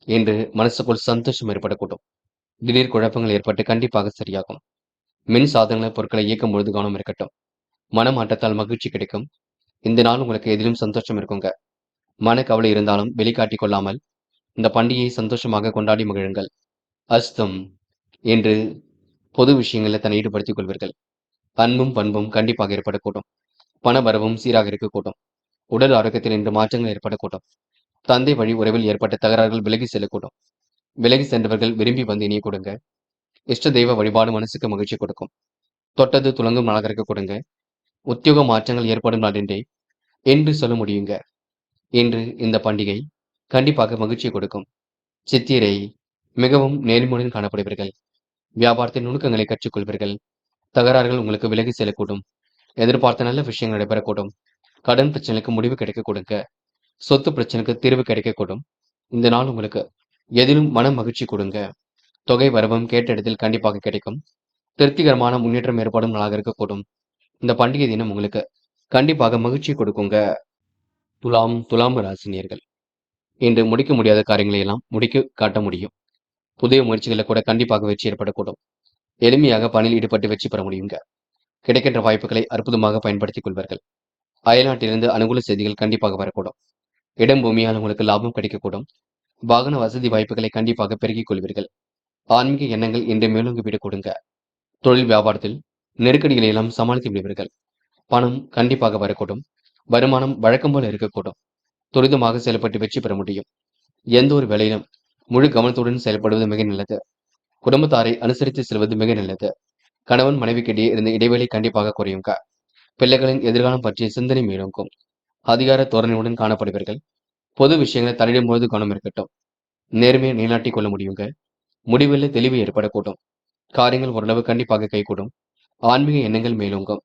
என்று மனசுக்குள் சந்தோஷம் ஏற்படக்கூடும். திடீர் குழப்பங்கள் ஏற்பட்டு கண்டிப்பாக சரியாகும். மின் சாதனங்களை பொருட்களை இயக்கும் பொழுது கவனம் இருக்கட்டும். மனமாற்றத்தால் மகிழ்ச்சி கிடைக்கும். இந்த நாள் உங்களுக்கு எதிலும் சந்தோஷம் இருக்குங்க. மனக்கவலை இருந்தாலும் வெளிக்காட்டிக் கொள்ளாமல் இந்த பண்டிகையை சந்தோஷமாக கொண்டாடி மகிழுங்கள். அஸ்தம். என்று பொது விஷயங்களில் தன்னை ஈடுபடுத்திக் கொள்வீர்கள். அன்பும் பண்பும் கண்டிப்பாக ஏற்படக்கூடும். பண வரவும் சீராக இருக்கக்கூடும். உடல் ஆரோக்கியத்தில் இன்று மாற்றங்கள் ஏற்படக்கூடும். தந்தை வழி உறவில் ஏற்பட்ட தகராறுகள் விலகி செல்லக்கூடும். விலகி சென்றவர்கள் விரும்பி வந்து இணைய கொடுங்க. இஷ்ட தெய்வ வழிபாடு மனசுக்கு மகிழ்ச்சி கொடுக்கும். தொட்டது துலங்கும் நாளாக இருக்க கொடுங்க. உத்தியோக மாற்றங்கள் ஏற்படும் நாள் என்று சொல்ல முடியுங்க. இன்று இந்த பண்டிகை கண்டிப்பாக மகிழ்ச்சியை கொடுக்கும். சித்திரை. மிகவும் நேர்மையுடன் காணப்படுவீர்கள். வியாபாரத்தின் நுணுக்கங்களை கற்றுக்கொள்வீர்கள். தகராறுகள் உங்களுக்கு விலகி செல்லக்கூடும். எதிர்பார்த்த நல்ல விஷயங்கள் நடைபெறக்கூடும். கடன் பிரச்சனைக்கு முடிவு கிடைக்க கொடுங்க. சொத்து பிரச்சனைக்கு தீர்வு கிடைக்கக்கூடும். இந்த நாள் உங்களுக்கு எதிலும் மன மகிழ்ச்சி கொடுங்க. தொகை வரவும் கேட்ட இடத்தில் கண்டிப்பாக கிடைக்கும். திருப்திகரமான முன்னேற்றம் ஏற்படும் நாளாக இருக்கக்கூடும். இந்த பண்டிகை தினம் உங்களுக்கு கண்டிப்பாக மகிழ்ச்சி கொடுக்குங்க. துலாம் ராசினியர்கள். இன்று முடிக்க முடியாத காரியங்களை எல்லாம் முடிக்க காட்ட முடியும். புதிய முயற்சிகளை கூட கண்டிப்பாக வெற்றி ஏற்படக்கூடும். எளிமையாக பணியில் ஈடுபட்டு வெற்றி பெற முடியுங்க. கிடைக்கின்ற வாய்ப்புகளை அற்புதமாக பயன்படுத்திக் கொள்வார்கள். அயல்நாட்டிலிருந்து அனுகூல செய்திகள் கண்டிப்பாக வரக்கூடும். இடம் பூமியால் உங்களுக்கு லாபம் கிடைக்கக்கூடும். வாகன வசதி வாய்ப்புகளை கண்டிப்பாக பெருக்கிக் கொள்வீர்கள். ஆன்மீக எண்ணங்கள் இன்று மேலோங்கி விடக் கொடுங்க. தொழில் வியாபாரத்தில் நெருக்கடிகளை எல்லாம் சமாளித்து விடுவீர்கள். பணம் கண்டிப்பாக வரக்கூடும். வருமானம் வழக்கம் போல இருக்கக்கூடும். துரிதமாக செயல்பட்டு வெற்றி பெற முடியும். எந்த ஒரு வேலையிலும் முழு கவனத்துடன் செயல்படுவது மிக நல்லது. குடும்பத்தாரை அனுசரித்து செல்வது மிக நல்லது. கணவன் மனைவிக்கிடையே இருந்த இடைவெளி கண்டிப்பாக குறையுங்க. பிள்ளைகளின் எதிர்காலம் பற்றிய சிந்தனை மேலோங்கும். அதிகார தோரணையுடன் காணப்படுவீர்கள். பொது விஷயங்களை தலையிடும் பொழுது கவனம் இருக்கட்டும். நேர்மையை நிலைநாட்டிக் கொள்ள முடியுங்க. முடிவில் தெளிவு ஏற்படக்கூடும். காரியங்கள் ஓரளவு கண்டிப்பாக கைகூடும். ஆன்மீக எண்ணங்கள் மேலோங்கும்.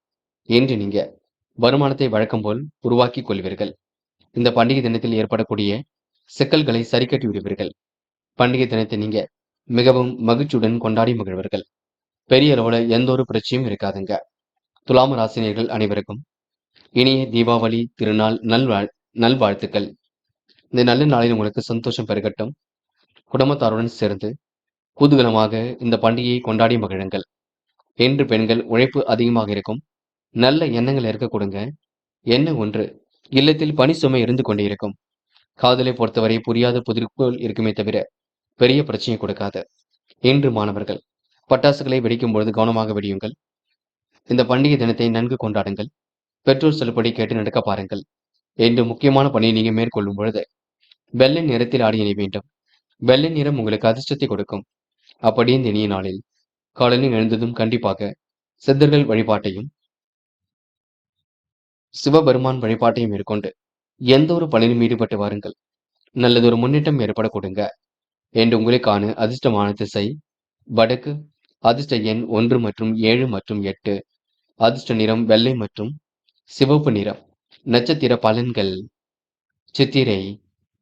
இன்று நீங்க வருமானத்தை வழக்கம் போல் உருவாக்கிக் கொள்வீர்கள். இந்த பண்டிகை தினத்தில் ஏற்படக்கூடிய சிக்கல்களை சரிக்கட்டி விடுவீர்கள். பண்டிகை தினத்தை நீங்க மிகவும் மகிழ்ச்சியுடன் கொண்டாடி மகிழ்வீர்கள். பெரிய அளவுல எந்த ஒரு பிரச்சனையும் இருக்காதுங்க. துலாம் ராசினியர்கள் அனைவருக்கும் இனிய தீபாவளி திருநாள் நல்வாழ்த்துக்கள். இந்த நல்ல நாளில் உங்களுக்கு சந்தோஷம் பெருகட்டும். குடும்பத்தாருடன் சேர்ந்து குதூகலமாக இந்த பண்டிகையை கொண்டாடி மகிழுங்கள். என்று பெண்கள் உழைப்பு அதிகமாக இருக்கும். நல்ல எண்ணங்கள் இருக்க கொடுங்க. என்ன ஒன்று, இல்லத்தில் பணி சுமை இருந்து கொண்டே இருக்கும். காதலை பொறுத்தவரை புரியாத புதிர்போல் இருக்குமே தவிர பெரிய பிரச்சனை கொடுக்காது. இன்று மாணவர்கள் பட்டாசுகளை வெடிக்கும் பொழுது கவனமாக வெடியுங்கள். இந்த பண்டிகை தினத்தை நன்கு கொண்டாடுங்கள். பெற்றோர் சொல்லுபடி கேட்டு நடக்க பாருங்கள். என்று முக்கியமான பணியை நீங்க மேற்கொள்ளும் பொழுது வெள்ளை நிறத்தில் ஆடி அணிய வேண்டும். வெள்ளை நிறம் உங்களுக்கு அதிர்ஷ்டத்தை கொடுக்கும். அப்படி இந்த இனிய நாளில் காலையில் எழுந்ததும் கண்டிப்பாக சித்தர்கள் வழிபாட்டையும் சிவபெருமான் வழிபாட்டையும் மேற்கொண்டு எந்த ஒரு பணியிலும் ஈடுபட்டு வாருங்கள். நல்லதொரு முன்னேற்றம் ஏற்பட கொடுங்க. என்று உங்களுக்கான அதிர்ஷ்டமான திசை வடக்கு. அதிர்ஷ்ட எண் 1 மற்றும் 7 மற்றும் 8. அதிர்ஷ்ட நிறம் வெள்ளை மற்றும் சிவப்பு நிறம். நட்சத்திர பலன்கள் சித்திரை.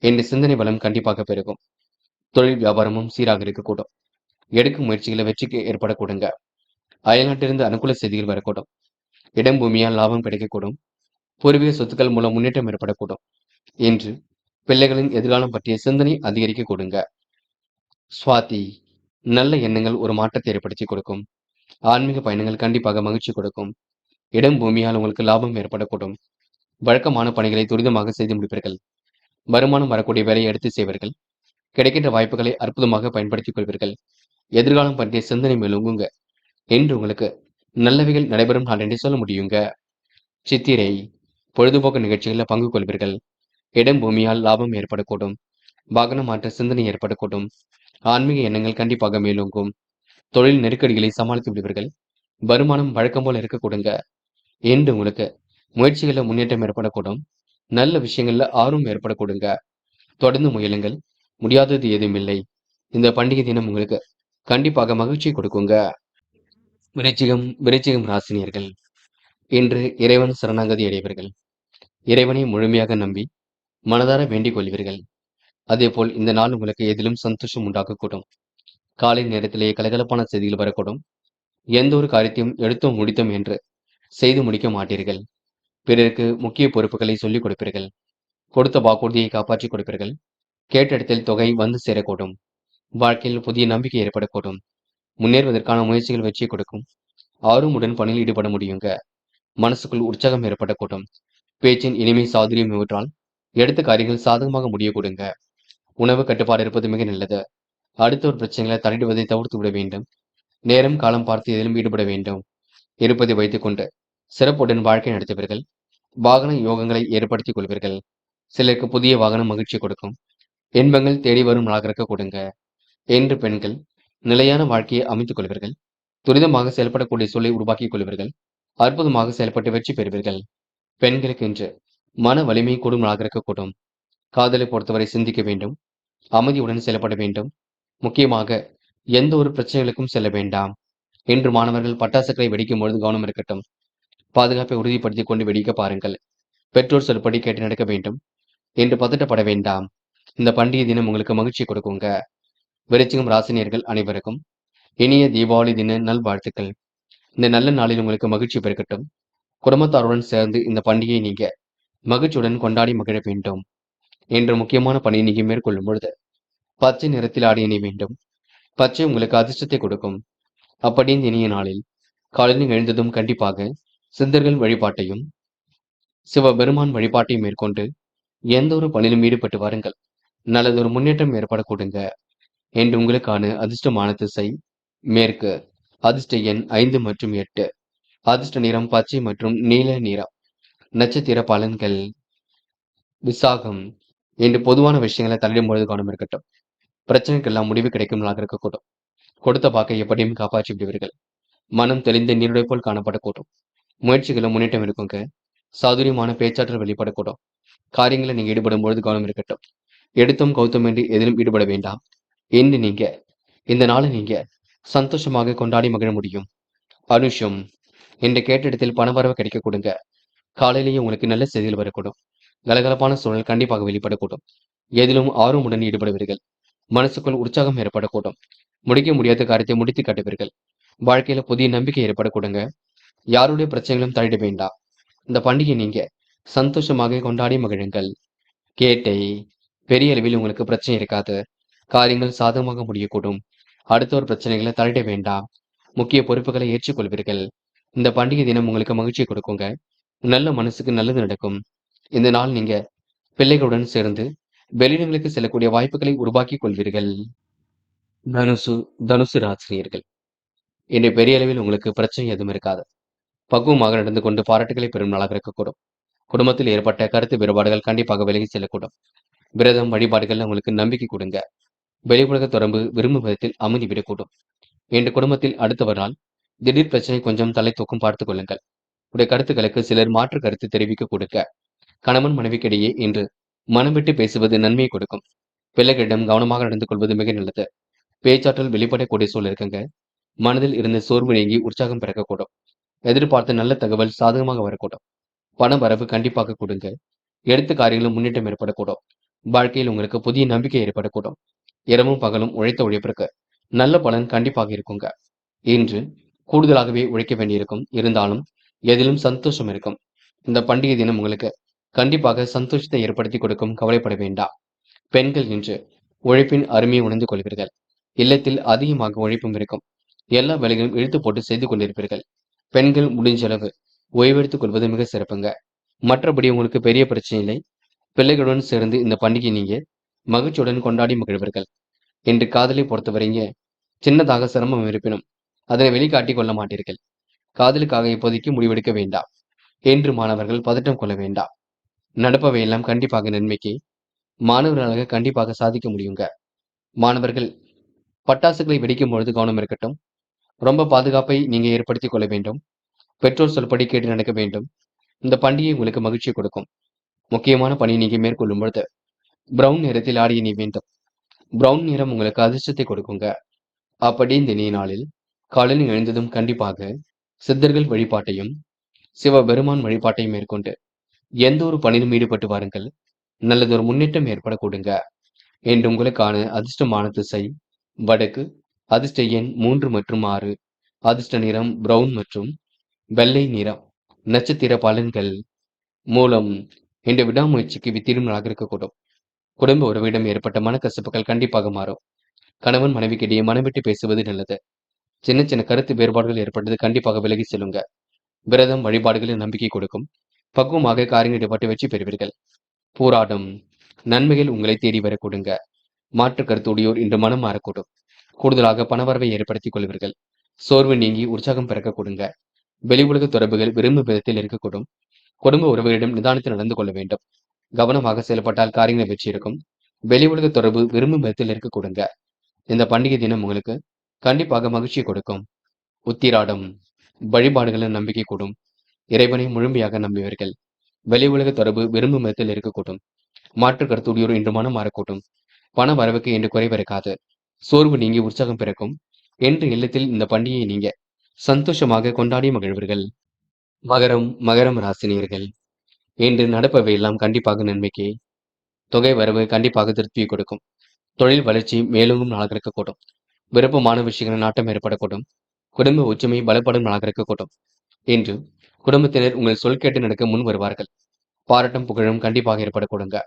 என்ற சிந்தனை பலம் கண்டிப்பாக பெருகும். தொழில் வியாபாரமும் சீராக இருக்கக்கூடும். எடுக்கும் முயற்சிகளை வெற்றிக்கு ஏற்பட கொடுங்க. அயல்நாட்டிலிருந்து அனுகூல செய்திகள் வரக்கூடும். இடம் பூமியால் லாபம் கிடைக்கக்கூடும். பூர்வீக சொத்துக்கள் மூலம் முன்னேற்றம் ஏற்படக்கூடும். என்று பிள்ளைகளின் எதிர்காலம் பற்றிய சிந்தனை அதிகரிக்க கொடுங்க. சுவாதி. நல்ல எண்ணங்கள் ஒரு மாற்றத்தை ஏற்படுத்தி கொடுக்கும். ஆன்மீக பயணங்கள் கண்டிப்பாக மகிழ்ச்சி கொடுக்கும். இடம் பூமியால் உங்களுக்கு லாபம் ஏற்படக்கூடும். வழக்கமான பணிகளை துரிதமாக செய்து முடிப்பீர்கள். வருமானம் வரக்கூடிய வேலையை எடுத்து செய்வீர்கள். கிடைக்கின்ற வாய்ப்புகளை அற்புதமாக பயன்படுத்திக் கொள்வீர்கள். எதிர்காலம் பற்றிய சிந்தனை மேலோங்குங்க. என்று உங்களுக்கு நல்லவைகள் நடைபெறும் நாள் என்று சொல்ல முடியுங்க. சித்திரை. பொழுதுபோக்கு நிகழ்ச்சிகளில் பங்கு கொள்வீர்கள். இடம் பூமியால் லாபம் ஏற்படக்கூடும். வாகனம் மாற்ற சிந்தனை ஏற்படக்கூடும். ஆன்மீக எண்ணங்கள் கண்டிப்பாக மேலோங்கும். தொழில் நெருக்கடிகளை சமாளித்து விடுவீர்கள். வருமானம் வழக்கம் போல இருக்க கொடுங்க. என்று உங்களுக்கு முயற்சிகளில் முன்னேற்றம் ஏற்படக்கூடும். நல்ல விஷயங்கள்ல ஆர்வம் ஏற்பட கொடுங்க. தொடர்ந்து முயலுங்கள். முடியாதது எதுவுமில்லை. இந்த பண்டிகை தினம் உங்களுக்கு கண்டிப்பாக மகிழ்ச்சி கொடுக்குங்க. விருச்சிகம் ராசினியர்கள் இன்று இறைவன் சரணாகதி அடைவீர்கள். இறைவனை முழுமையாக நம்பி மனதார வேண்டிக் கொள்வீர்கள். அதேபோல் இந்த நாள் உங்களுக்கு எதிலும் சந்தோஷம் உண்டாக்கக்கூடும். காலை நேரத்திலேயே கலகலப்பான செய்திகள் வரக்கூடும். எந்த ஒரு காரியத்தையும் எடுத்தோம் முடித்தோம் என்று செய்து முடிக்க மாட்டீர்கள். பிறருக்கு முக்கிய பொறுப்புகளை சொல்லிக் கொடுப்பீர்கள். கொடுத்த வாக்குறுதியை காப்பாற்றிக் கொடுப்பீர்கள். கேட்ட இடத்தில் தொகை வந்து சேரக்கூடும். வாழ்க்கையில் புதிய நம்பிக்கை ஏற்படக்கூடும். முன்னேறுவதற்கான முயற்சிகள் வெற்றி கொடுக்கும். ஆர்வமுடன் பணியில் ஈடுபட முடியுங்க. மனசுக்குள் உற்சாகம் ஏற்படக்கூடும். பேச்சின் இனிமை சாதுரியம் இவற்றால் எடுத்த காரியங்கள் சாதகமாக முடிய கொடுங்க. உணவு கட்டுப்பாடு இருப்பது மிக நல்லது. அடுத்த ஒரு பிரச்சனைகளை தலையிடுவதை தவிர்த்து விட வேண்டும். நேரம் காலம் பார்த்து எதிலும் ஈடுபட வேண்டும். இருப்பதை வைத்துக் கொண்டு சிறப்புடன் வாழ்க்கை நடத்துவீர்கள். வாகன யோகங்களை ஏற்படுத்திக் கொள்வீர்கள். சிலருக்கு புதிய வாகனம் மகிழ்ச்சி கொடுக்கும். இன்பங்கள் தேடி வரும் நாளாக கொடுங்க. என்று பெண்கள் நிலையான வாழ்க்கையை அமைத்துக் கொள்வீர்கள். துரிதமாக செயல்படக்கூடிய சூழலை உருவாக்கிக் கொள்வீர்கள். அற்புதமாக செயல்பட்டு வெற்றி பெறுவீர்கள். பெண்களுக்கு இன்று மன வலிமை கூடும் நாளாக கூடும். காதலை பொறுத்தவரை சிந்திக்க வேண்டும். அமைதியுடன் செயல்பட வேண்டும். முக்கியமாக எந்த ஒரு பிரச்சனைகளுக்கும் செல்ல வேண்டாம். இன்று மாணவர்கள் பட்டாசுகளை வெடிக்கும் பொழுது கவனம் இருக்கட்டும். பாதுகாப்பை உறுதிப்படுத்திக் கொண்டு வெடிக்க பாருங்கள். பெற்றோர் சொல்படி கேட்டு நடக்க வேண்டும். என்று பதட்டப்பட வேண்டாம். இந்த பண்டிகை தினம் உங்களுக்கு மகிழ்ச்சி கொடுக்குங்க. விருச்சிகம் ராசினியர்கள் அனைவருக்கும் இனிய தீபாவளி தின நல்வாழ்த்துக்கள். இந்த நல்ல நாளில் உங்களுக்கு மகிழ்ச்சி பெருக்கட்டும். குடும்பத்தாருடன் சேர்ந்து இந்த பண்டிகையை நீங்க மகிழ்ச்சியுடன் கொண்டாடி மகிழ வேண்டும். என்ற முக்கியமான பணியை நீங்க மேற்கொள்ளும் பொழுது பச்சை நிறத்தில் ஆடி அணிய வேண்டும். பச்சை உங்களுக்கு அதிர்ஷ்டத்தை கொடுக்கும். அப்படி இந்த இனிய நாளில் காலையில் எழுந்ததும் கண்டிப்பாக சித்தர்கள் வழிபாட்டையும் சிவபெருமான் வழிபாட்டை மேற்கொண்டு எந்த ஒரு பணியிலும் ஈடுபட்டு வாருங்கள். நல்லதொரு முன்னேற்றம் ஏற்படக்கூடுங்க. என்று உங்களுக்கான அதிர்ஷ்டமான திசை மேற்கு. அதிர்ஷ்ட எண் 5 மற்றும் 8. அதிர்ஷ்ட நிறம் பச்சை மற்றும் நீல நிறம். நட்சத்திர பலன்கள். விசாகம். இன்று பொதுவான விஷயங்களை தலையிடும் பொழுது கவனம் இருக்கட்டும். பிரச்சனைக்கெல்லாம் முடிவு கிடைக்கும் நாளாக இருக்கக்கூடும். கொடுத்த வாக்கை எப்படியும் காப்பாற்றி விடுவீர்கள். மனம் தெளிந்த நீருடை போல் காணப்படக்கூடும். முயற்சிகளை முன்னேற்றம் இருக்குங்க. சாதுரியமான பேச்சாற்றல் வெளிப்படக்கூடும். காரியங்களை நீங்க ஈடுபடும் பொழுது கவனம் இருக்கட்டும். எடுத்தும் கௌத்தம் என்று எதிலும் ஈடுபட வேண்டாம். இன்று நீங்க இந்த நாளை நீங்க சந்தோஷமாக கொண்டாடி மகிழ முடியும். அனுஷம். இன்று கேட்ட இடத்தில் பணவரவு கிடைக்க கொடுங்க. காலையிலேயே உங்களுக்கு நல்ல செய்திகள் வரக்கூடும். கலகலப்பான சூழல் கண்டிப்பாக வெளிப்படக்கூடும். எதிலும் ஆர்வமுடன் ஈடுபடுவீர்கள். மனசுக்குள் உற்சாகம் ஏற்படக்கூடும். முடிக்க முடியாத காரியத்தை முடித்து காட்டுவீர்கள். வாழ்க்கையில புதிய நம்பிக்கை ஏற்படக்கூடுங்க. யாருடைய பிரச்சனைகளும் தலையிட வேண்டாம். இந்த பண்டிகை நீங்க சந்தோஷமாக கொண்டாடி மகிழுங்கள். கேட்டை. பெரிய அளவில் உங்களுக்கு பிரச்சனை இருக்காது. காரியங்கள் சாதகமாக முடியக்கூடும். அடுத்தவர் பிரச்சனைகளை தலையிட வேண்டாம். முக்கிய பொறுப்புகளை ஏற்றுக்கொள்வீர்கள். இந்த பண்டிகை தினம் உங்களுக்கு மகிழ்ச்சியை கொடுக்குங்க. நல்ல மனசுக்கு நல்லது நடக்கும். இந்த நாள் நீங்க பிள்ளைகளுடன் சேர்ந்து வெளியிடங்களுக்கு செல்லக்கூடிய வாய்ப்புகளை உருவாக்கி கொள்வீர்கள். தனுசு. தனுசு ராசினியர்கள். இன்று பெரிய அளவில் உங்களுக்கு பிரச்சனை எதுவும் இருக்காது. பக்குவமாக நடந்து கொண்டு பாராட்டுகளை பெறும் நாளாக இருக்கக்கூடும். குடும்பத்தில் ஏற்பட்ட கருத்து வேறுபாடுகள் கண்டிப்பாக விலகி செல்லக்கூடும். விரதம் வழிபாடுகள் உங்களுக்கு நம்பிக்கை கொடுங்க. வெளி உலக தொடர்பு விரும்பும் விதத்தில் அமைதி விடக்கூடும். இன்று குடும்பத்தில் அடுத்தவரால் திடீர் பிரச்சனை கொஞ்சம் தலை தூக்கம் பார்த்துக் கொள்ளுங்கள். உடைய கருத்துக்களுக்கு சிலர் மாற்று கருத்து தெரிவிக்க கொடுக்க. கணவன் மனைவிக்கிடையே இன்று மனம் விட்டு பேசுவது நன்மையை கொடுக்கும். பிள்ளைகளிடம் கவனமாக நடந்து கொள்வது மிக நல்லது. பேச்சாற்றல் வெளிப்படக்கூடிய சூழல் இருக்குங்க. மனதில் இருந்த சோர்வு நீங்கி உற்சாகம் பிறக்கக்கூடும். எதிர்பார்த்த நல்ல தகவல் சாதகமாக வரக்கூடும். பண வரவு கண்டிப்பாக கொடுங்க. எடுத்த காரியங்களும் முன்னேற்றம் ஏற்படக்கூடும். வாழ்க்கையில் உங்களுக்கு புதிய நம்பிக்கை ஏற்படக்கூடும். இரவும் பகலும் உழைத்த உழைப்பிற்கு நல்ல பலன் கண்டிப்பாக இருக்குங்க. இன்று கூடுதலாகவே உழைக்க வேண்டியிருக்கும். இருந்தாலும் எதிலும் சந்தோஷம் இருக்கும். இந்த பண்டிகை தினம் உங்களுக்கு கண்டிப்பாக சந்தோஷத்தை ஏற்படுத்தி கொடுக்கும். கவலைப்பட வேண்டாம். பெண்கள் இன்று உழைப்பின் அருமையை உணர்ந்து கொள்வீர்கள். இல்லத்தில் அதிகமாக உழைப்பும் இருக்கும். எல்லா வேலைகளும் இழுத்து போட்டு செய்து கொண்டிருப்பீர்கள். பெண்கள் முடிஞ்ச அளவு ஓய்வெடுத்துக் கொள்வது மிக சிறப்புங்க. மற்றபடி உங்களுக்கு பெரிய பிரச்சனை இல்லை. பிள்ளைகளுடன் சேர்ந்து இந்த பண்டிகை நீங்க மகிழ்ச்சியுடன் கொண்டாடி மகிழ்வீர்கள். இன்று காதலை பொறுத்தவரைங்க சின்னதாக சிரமம் இருப்பினும் அதனை வெளிக்காட்டிக் கொள்ள மாட்டீர்கள். காதலுக்காக இப்போதைக்கு முடிவெடுக்க வேண்டாம். என்று மாணவர்கள் பதட்டம் கொள்ள வேண்டாம். நடப்பவை எல்லாம் கண்டிப்பாக நன்மைக்கு. மாணவர்களாக கண்டிப்பாக சாதிக்க முடியுங்க. மாணவர்கள் பட்டாசுகளை வெடிக்கும் பொழுது கவனம் இருக்கட்டும். ரொம்ப பாதுகாப்பை நீங்க ஏற்படுத்திக் கொள்ள வேண்டும். பெற்றோர் சொல்படி கேட்டு நடக்க வேண்டும். இந்த பண்டிகை உங்களுக்கு மகிழ்ச்சியை கொடுக்கும். முக்கியமான பணியை நீங்க மேற்கொள்ளும் பொழுது பிரவுன் நிறத்தில் ஆடை அணிய வேண்டும். பிரவுன் நிறம் உங்களுக்கு அதிர்ஷ்டத்தை கொடுக்குங்க. அப்படி இந்த நீ நாளில் காலையில் எழுந்ததும் கண்டிப்பாக சித்தர்கள் வழிபாட்டையும் சிவபெருமான் வழிபாட்டையும் மேற்கொண்டு எந்த ஒரு பணியிலும் ஈடுபட்டு வாருங்கள். நல்லதொரு முன்னேற்றம் ஏற்படக்கூடுங்க. என்று உங்களுக்கான அதிர்ஷ்டமான திசை வடக்கு. அதிர்ஷ்ட எண் 3 மற்றும் 6. அதிர்ஷ்ட நிறம் பிரவுன் மற்றும் வெள்ளை நிறம். நட்சத்திர பலன்கள். மூலம். என்ற விடாமுயற்சிக்கு வித்திடும் நாளாக இருக்கக்கூடும். குடும்ப உறவிடம் ஏற்பட்ட மனக்கசப்புகள் கண்டிப்பாக மாறும். கணவன் மனைவிக்கிடையே மனம் விட்டு பேசுவது நல்லது. சின்ன சின்ன கருத்து வேறுபாடுகள் ஏற்பட்டது கண்டிப்பாக விலகி செல்லுங்க. விரதம் வழிபாடுகளில் நம்பிக்கை கொடுக்கும். பக்குவமாக காரியங்கள் ஈடுபட்டு வெற்றி பெறுவீர்கள். போராடும். நன்மைகள் உங்களை தேடி வரக்கூடுங்க. மாற்று கருத்துடையோர் இன்று மனம் மாறக்கூடும். கூடுதலாக பணவரவை ஏற்படுத்திக் கொள்வீர்கள். சோர்வு நீங்கி உற்சாகம் பிறக்க கொடுங்க. வெளி உலக தொடர்புகள் விரும்பும் விதத்தில் இருக்கக்கூடும். குடும்ப உறவுகளிடம் நிதானத்தில் நடந்து கொள்ள வேண்டும். கவனமாக செயல்பட்டால் காரியங்கள் வெற்றி இருக்கும். வெளி உலக தொடர்பு விரும்பும் விதத்தில் இருக்க கொடுங்க. இந்த பண்டிகை தினம் உங்களுக்கு கண்டிப்பாக மகிழ்ச்சியை கொடுக்கும். உத்திராடம். வழிபாடுகளின் நம்பிக்கை கூடும். இறைவனை முழுமையாக நம்புவீர்கள். வெளி உலக தொடர்பு விரும்பும் விதத்தில் இருக்கக்கூடும். மாற்று கருத்துடையோர் இன்று மனம் மாறக்கூடும். பண வரவுக்கு என்று குறைவிருக்காது. சோர்வு நீங்கி உற்சாகம் பிறக்கும். என்று இல்லத்தில் இந்த பண்டிகையை நீங்க சந்தோஷமாக கொண்டாடி மகிழ்வீர்கள். மகரம் ராசினியர்கள். இன்று நடப்பவை எல்லாம் கண்டிப்பாக நன்மைக்கு. தொகை வரவு கண்டிப்பாக திருப்தியை கொடுக்கும். தொழில் வளர்ச்சி மேலும் நாளாக இருக்கக்கூடும். விருப்பமான விஷயங்கள் நாட்டம் ஏற்படக்கூடும். குடும்ப ஒற்றுமை பலப்படும் நாளாக இருக்கக்கூடும். இன்று குடும்பத்தினர் உங்கள் சொல் கேட்டு நடக்க முன் வருவார்கள். பாராட்டும் புகழும் கண்டிப்பாக ஏற்படக்கூடுங்க.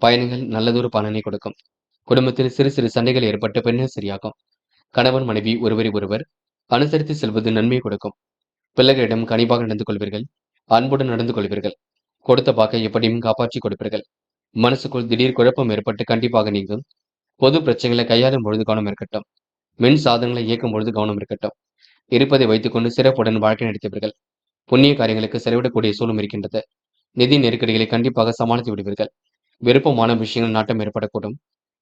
பயணங்கள் நல்லதொரு பலனை கொடுக்கும். குடும்பத்தில் சிறு சிறு சண்டைகள் ஏற்பட்டு பின்னர் சரியாகும். கணவன் மனைவி ஒருவரை ஒருவர் அனுசரித்து செல்வது நன்மை கொடுக்கும். பிள்ளைகளிடம் கனிவாக நடந்து கொள்வீர்கள். அன்புடன் நடந்து கொள்வீர்கள். கொடுத்த வாக்கை எப்படியும் காப்பாற்றி கொடுப்பீர்கள். மனசுக்குள் திடீர் குழப்பம் ஏற்பட்டு கண்டிப்பாக நீங்கும். பொது பிரச்சனைகளை கையாளும் பொழுது கவனம் இருக்கட்டும். மின் சாதனங்களை இயக்கும் பொழுது கவனம் இருக்கட்டும். இருப்பதை வைத்துக்கொண்டு சிறப்புடன் வாழ்க்கை நடத்துவீர்கள். புண்ணிய காரியங்களுக்கு செலவிடக்கூடிய சூழலும் இருக்கின்றது. நிதி நெருக்கடிகளை கண்டிப்பாக சமாளித்து விடுவீர்கள். விருப்பமான விஷயங்கள் நாட்டம் ஏற்படக்கூடும்.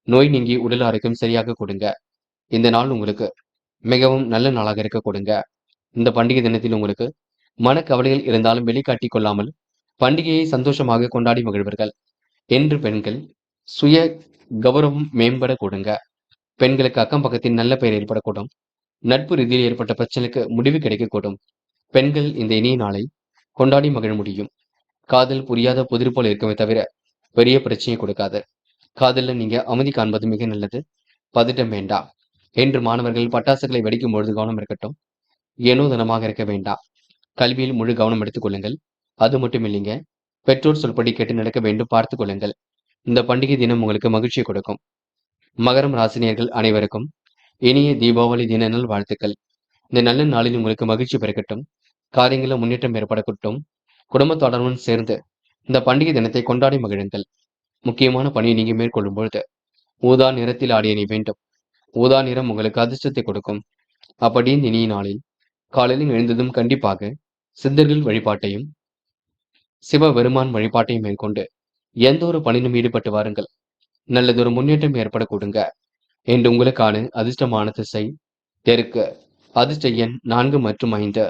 நோய் நீங்கி உடல் ஆரோக்கியம் சரியாக கொடுங்க. இந்த நாள் உங்களுக்கு மிகவும் நல்ல நாளாக இருக்க கொடுங்க. இந்த பண்டிகை தினத்தில் உங்களுக்கு மனக்கவலைகள் இருந்தாலும் வெளிக்காட்டிக் கொள்ளாமல் பண்டிகையை சந்தோஷமாக கொண்டாடி மகிழ்வீர்கள். என்று பெண்கள் சுய கௌரவம் மேம்பட கொடுங்க. பெண்களுக்கு அக்கம் பக்கத்தின் நல்ல பெயர் ஏற்படக்கூடும். நட்பு ரீதியில் ஏற்பட்ட பிரச்சனைக்கு முடிவு கிடைக்கக்கூடும். பெண்கள் இந்த இனிய நாளை கொண்டாடி மகிழ முடியும். காதல் புரியாத புதிர் போல இருக்கவே தவிர பெரிய பிரச்சனையை கொடுக்காது. காதல்ல நீங்க அமைதி காண்பது மிக நல்லது. பதட்டம் வேண்டாம். என்று மாணவர்கள் பட்டாசுகளை வெடிக்கும் பொழுது கவனம் இருக்கட்டும். ஏனோ தனமாக இருக்க வேண்டாம். கல்வியில் முழு கவனம் எடுத்துக் கொள்ளுங்கள். அது மட்டும் இல்லைங்க, பெற்றோர் சொல்படி கேட்டு நடக்க வேண்டும், பார்த்துக் கொள்ளுங்கள். இந்த பண்டிகை தினம் உங்களுக்கு மகிழ்ச்சியை கொடுக்கும். மகரம் ராசினியர்கள் அனைவருக்கும் இனிய தீபாவளி தின நல் வாழ்த்துக்கள். இந்த நல்ல நாளில் உங்களுக்கு மகிழ்ச்சி பெருக்கட்டும். காரியங்களில் முன்னேற்றம் ஏற்படக்கூட்டும். குடும்பத்தோடனுடன் சேர்ந்து இந்த பண்டிகை தினத்தை கொண்டாடி மகிழுங்கள். முக்கியமான பணியை நீங்க மேற்கொள்ளும் பொழுது ஊதா நிறத்தில் ஆடிய நீ வேண்டும். ஊதா நிறம் உங்களுக்கு அதிர்ஷ்டத்தை கொடுக்கும். அப்படி இந்த இனிய நாளில் காலையில் எழுந்ததும் கண்டிப்பாக சித்தர்கள் வழிபாட்டையும் சிவபெருமான் வழிபாட்டையும் மேற்கொண்டு எந்த ஒரு பணியிலும் ஈடுபட்டு வாருங்கள். நல்லதொரு முன்னேற்றம் ஏற்பட கொடுங்க. என்று உங்களுக்கான அதிர்ஷ்டமான திசை தெற்கு. அதிர்ஷ்ட எண் 4 மற்றும் 5.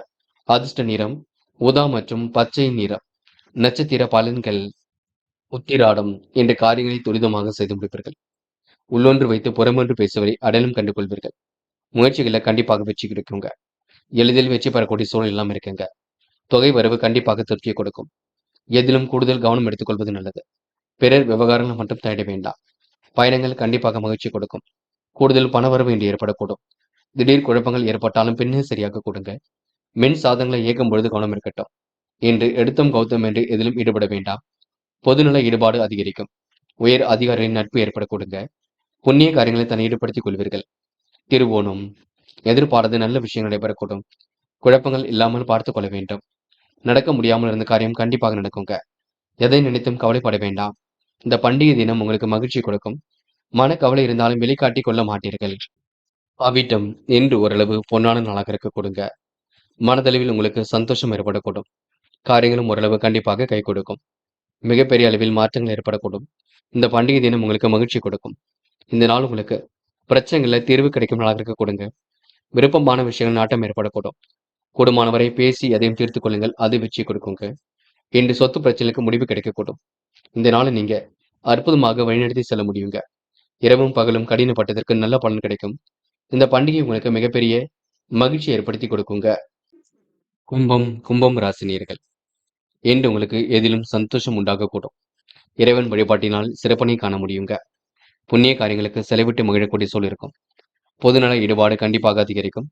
அதிர்ஷ்ட நிறம் ஊதா மற்றும் பச்சை நிறம். நட்சத்திர பலன்கள். உத்திராடம் என்ற காரியங்களை துரிதமாக செய்து முடிப்பீர்கள். உள்ளொன்று வைத்து புறமொன்று பேசுவதை அடையாளம் கண்டு கொள்வீர்கள். முயற்சிகளை கண்டிப்பாக வெற்றி கிடைக்குங்க. எளிதில் வெற்றி பெறக்கூடிய சூழல் எல்லாம் இருக்குங்க. தொகை வரவு கண்டிப்பாக திருப்தியை கொடுக்கும். எதிலும் கூடுதல் கவனம் எடுத்துக்கொள்வது நல்லது. பிறர் விவகாரங்கள் மட்டும் தேட வேண்டாம். பயணங்கள் கண்டிப்பாக மகிழ்ச்சி கொடுக்கும். கூடுதல் பணவரவு இன்று ஏற்படக்கூடும். திடீர் குழப்பங்கள் ஏற்பட்டாலும் பின்னே சரியாக கொடுங்க. மின் சாதனங்களை இயக்கும் பொழுது கவனம் இருக்கட்டும். இன்று எடுத்தும் கௌத்தம் என்று எதிலும் ஈடுபட வேண்டாம். பொதுநல ஈடுபாடு அதிகரிக்கும். உயர் அதிகாரிகளின் நட்பு ஏற்பட கொடுங்க. புண்ணிய காரியங்களை தன்னை ஈடுபடுத்திக் கொள்வீர்கள். திருவோணம் எதிர்பாராத நல்ல விஷயங்கள் நடைபெறக்கூடும். குழப்பங்கள் இல்லாமல் பார்த்துக் கொள்ள வேண்டும். நடக்க முடியாமல் இருந்த காரியம் கண்டிப்பாக நடக்குங்க. எதை நினைத்தும் கவலைப்பட வேண்டாம். இந்த பண்டிகை தினம் உங்களுக்கு மகிழ்ச்சி கொடுக்கும். மனக்கவலை இருந்தாலும் வெளிக்காட்டிக் கொள்ள மாட்டீர்கள். அவிட்டம் என்று ஓரளவு பொன்னான நாளாக இருக்க கொடுங்க. மனதளவில் உங்களுக்கு சந்தோஷம் ஏற்படக்கூடும். காரியங்களும் ஓரளவு கண்டிப்பாக கை கொடுக்கும். மிகப்பெரிய அளவில் மாற்றங்கள் ஏற்படக்கூடும். இந்த பண்டிகை தினம் உங்களுக்கு மகிழ்ச்சி கொடுக்கும். இந்த நாள் உங்களுக்கு பிரச்சனைகள்ல தீர்வு கிடைக்கும் நாளாக இருக்க கொடுங்க. விருப்பமான விஷயங்கள் நாட்டம் ஏற்படக்கூடும். கூடுமானவரை பேசி எதையும் தீர்த்துக் கொள்ளுங்கள். அது வெற்றி கொடுக்குங்க. இன்று சொத்து பிரச்சனைக்கு முடிவு கிடைக்கக்கூடும். இந்த நாளை நீங்க அற்புதமாக வழிநடத்தி செல்ல முடியுங்க. இரவும் பகலும் கடினப்பட்டதற்கு நல்ல பலன் கிடைக்கும். இந்த பண்டிகை உங்களுக்கு மிகப்பெரிய மகிழ்ச்சி ஏற்படுத்தி கொடுக்குங்க. கும்பம் ராசினியர்கள் என்று உங்களுக்கு எதிலும் சந்தோஷம் உண்டாகக்கூடும். இறைவன் வழிபாட்டினால் சிறப்பனை காண முடியுங்க. புண்ணிய காரியங்களுக்கு செலவிட்டு மகிழக்கூடிய சூழல் இருக்கும். பொதுநல ஈடுபாடு கண்டிப்பாக அதிகரிக்கும்.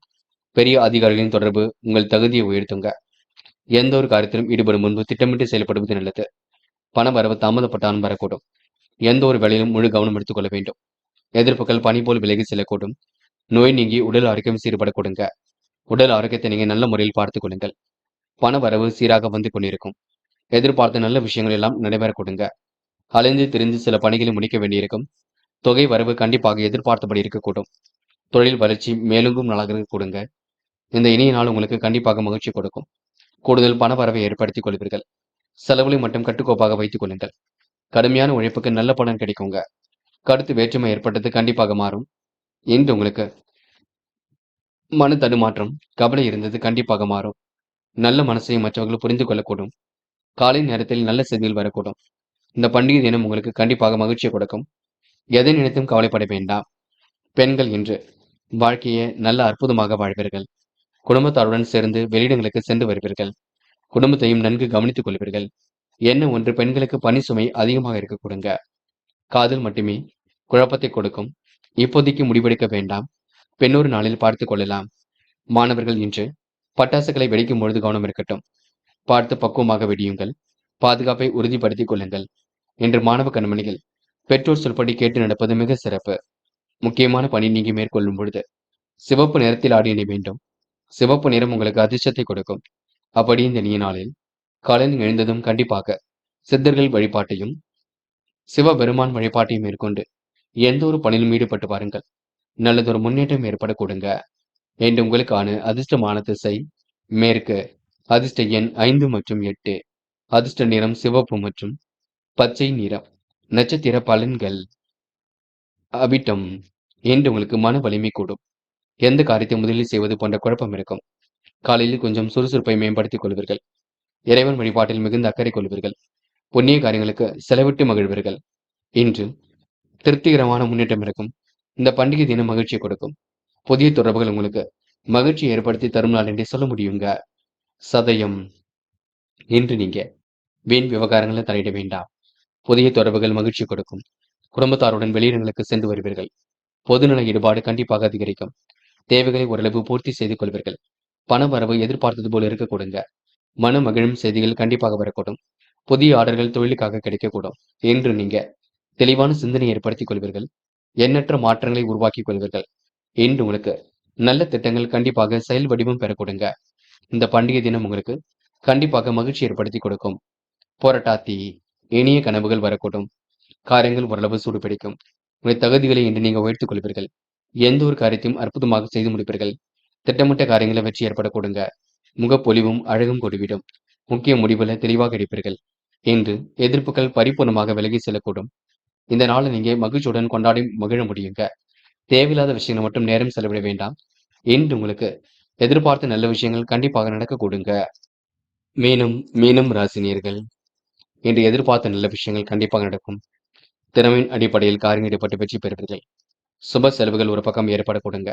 பெரிய அதிகாரிகளின் தொடர்பு உங்கள் தகுதியை உயர்த்துங்க. எந்த ஒரு காரியத்திலும் ஈடுபடும் முன்பு திட்டமிட்டு செயல்படுவது நல்லது. பண வரவு தாமதப்பட்டாலும் வரக்கூடும். எந்த ஒரு வேலையிலும் முழு கவனம் எடுத்துக் கொள்ள வேண்டும். எதிர்ப்புகள் பனி போல் விலகி செல்லக்கூடும். நோய் நீங்கி உடல் ஆரோக்கியம் சீர்பட கொடுங்க. உடல் ஆரோக்கியத்தை நீங்க நல்ல முறையில் பார்த்துக் கொள்ளுங்கள். பண வரவு சீராக வந்து கொண்டிருக்கும். எதிர்பார்த்த நல்ல விஷயங்கள் எல்லாம் நடைபெற கொடுங்க. அலைந்து திரிந்து சில பணிகளை முடிக்க வேண்டியிருக்கும். தொகை வரவு கண்டிப்பாக எதிர்பார்த்தபடி இருக்கக்கூடும். தொழில் வளர்ச்சி மேலுங்கும் நாளாக கொடுங்க. இந்த இனிய நாள் உங்களுக்கு கண்டிப்பாக மகிழ்ச்சி கொடுக்கும். கூடுதல் பண வரவை ஏற்படுத்திக் கொள்வீர்கள். செலவுகளை மட்டும் கட்டுக்கோப்பாக வைத்துக் கொள்ளுங்கள். கடுமையான உழைப்புக்கு நல்ல பலன் கிடைக்குங்க. கருத்து வேற்றுமை ஏற்பட்டது கண்டிப்பாக மாறும். இன்று உங்களுக்கு மன தடுமாற்றம் கவலை இருந்தது கண்டிப்பாக மாறும். நல்ல மனசையும் மற்றவர்கள் புரிந்து கொள்ளக்கூடும். காலை நேரத்தில் நல்ல செய்திகள் வரக்கூடும். இந்த பண்டிகை தினம் உங்களுக்கு கண்டிப்பாக மகிழ்ச்சியை கொடுக்கும். எதை நினைத்தும் கவலைப்பட வேண்டாம். பெண்கள் இன்று வாழ்க்கையை நல்ல அற்புதமாக வாழ்வீர்கள். குடும்பத்தாருடன் சேர்ந்து வெளியிடங்களுக்கு சென்று வருவீர்கள். குடும்பத்தையும் நன்கு கவனித்துக் கொள்வீர்கள். என்ன ஒன்று பெண்களுக்கு பணி சுமை அதிகமாக இருக்க கொடுங்க. காதல் மட்டுமே குழப்பத்தை கொடுக்கும். இப்போதைக்கு முடிவெடுக்க வேண்டாம். பெண்ணொரு நாளில் பார்த்துக் கொள்ளலாம். மாணவர்கள் இன்று பட்டாசுகளை வெடிக்கும் பொழுது கவனம் இருக்கட்டும். பார்த்து பக்குவமாக வெடியுங்கள். பாதுகாப்பை உறுதிப்படுத்திக் கொள்ளுங்கள். இன்று மாணவ கண்மணிகள் பெற்றோர் சொல்படி கேட்டு நடப்பது மிக சிறப்பு. முக்கியமான பணி நீங்க மேற்கொள்ளும் பொழுது சிவப்பு நிறத்தில் ஆடிய நீ வேண்டும். சிவப்பு நிறம் உங்களுக்கு அதிர்ஷ்டத்தை கொடுக்கும். அப்படி இந்த நீ நாளில் காலையில் எழுந்ததும் கண்டிப்பாக சித்தர்கள் வழிபாட்டையும் சிவபெருமான் வழிபாட்டையும் மேற்கொண்டு எந்த ஒரு பணியிலும் ஈடுபட்டு பாருங்கள். நல்லதொரு முன்னேற்றம் ஏற்பட கொடுங்க. என்று உங்களுக்கான அதிர்ஷ்டமான திசை மேற்கு. அதிர்ஷ்ட எண் 5 மற்றும் 8. அதிர்ஷ்ட நிறம் சிவப்பு மற்றும் பச்சை நிறம். நட்சத்திர பலன்கள். அவிட்டம். என்று உங்களுக்கு மன வலிமை கூடும். எந்த காரியத்தை முதலில் செய்வது போன்ற குழப்பம் இருக்கும். காலையில் கொஞ்சம் சுறுசுறுப்பை மேம்படுத்திக் கொள்வீர்கள். இறைவன் வழிபாட்டில் மிகுந்த அக்கறை கொள்வீர்கள். புண்ணிய காரியங்களுக்கு செலவிட்டு மகிழ்வீர்கள். இன்று திருப்திகரமான முன்னேற்றம் இருக்கும். இந்த பண்டிகை தினம் மகிழ்ச்சியை கொடுக்கும். புதிய தொடர்புகள் உங்களுக்கு மகிழ்ச்சி ஏற்படுத்தி தரும் நாள் என்றே சொல்ல முடியுங்க. சதயம். இன்று நீங்க வீண் விவகாரங்களை தலையிட வேண்டாம். புதிய தொடர்புகள் மகிழ்ச்சி கொடுக்கும். குடும்பத்தாருடன் வெளியிடங்களுக்கு சென்று வருவீர்கள். பொதுநல ஈடுபாடு கண்டிப்பாக அதிகரிக்கும். தேவைகளை ஓரளவு பூர்த்தி செய்து கொள்வீர்கள். பண வரவு எதிர்பார்த்தது போல இருக்க கொடுங்க. மன மகிழும் செய்திகள் கண்டிப்பாக வரக்கூடும். புதிய ஆர்டர்கள் தொழிலுக்காக கிடைக்கக்கூடும். இன்று நீங்க தெளிவான சிந்தனை ஏற்படுத்திக் கொள்வீர்கள். எண்ணற்ற மாற்றங்களை உருவாக்கிக் கொள்வீர்கள். இன்று உங்களுக்கு நல்ல திட்டங்கள் கண்டிப்பாக செயல் வடிவம் பெற கொடுங்க. இந்த பண்டிகை தினம் உங்களுக்கு கண்டிப்பாக மகிழ்ச்சி ஏற்படுத்தி கொடுக்கும். போராட்டாத்தி. இனிய கனவுகள் வரக்கூடும். காரியங்கள் ஓரளவு சூடுபிடிக்கும். உங்கள் தகுதிகளை இன்று நீங்க உயர்த்திக் கொள்வீர்கள். எந்த ஒரு காரியத்தையும் அற்புதமாக செய்து முடிப்பீர்கள். திட்டமிட்ட காரியங்களை வெற்றி ஏற்பட கொடுங்க. முகப்பொலிவும் அழகும் கூடிவிடும். முக்கிய முடிவுகளை தெளிவாக எடுப்பீர்கள். இன்று எதிர்ப்புகள் பரிபூர்ணமாக விலகி செல்லக்கூடும். இந்த நாளை நீங்க மகிழ்ச்சியுடன் கொண்டாடி மகிழ முடியுங்க. தேவையில்லாத விஷயங்களை மட்டும் நேரம் செலவிட வேண்டாம். இன்று உங்களுக்கு எதிர்பார்த்த நல்ல விஷயங்கள் கண்டிப்பாக நடக்க கொடுங்க. மீனம் ராசினியர்கள். இன்று எதிர்பார்த்த நல்ல விஷயங்கள் கண்டிப்பாக நடக்கும். திறமையின் அடிப்படையில் காரியம் ஈடுபட்டு வெற்றி பெறுவீர்கள். சுப செலவுகள் ஒரு பக்கம் ஏற்பட கொடுங்க.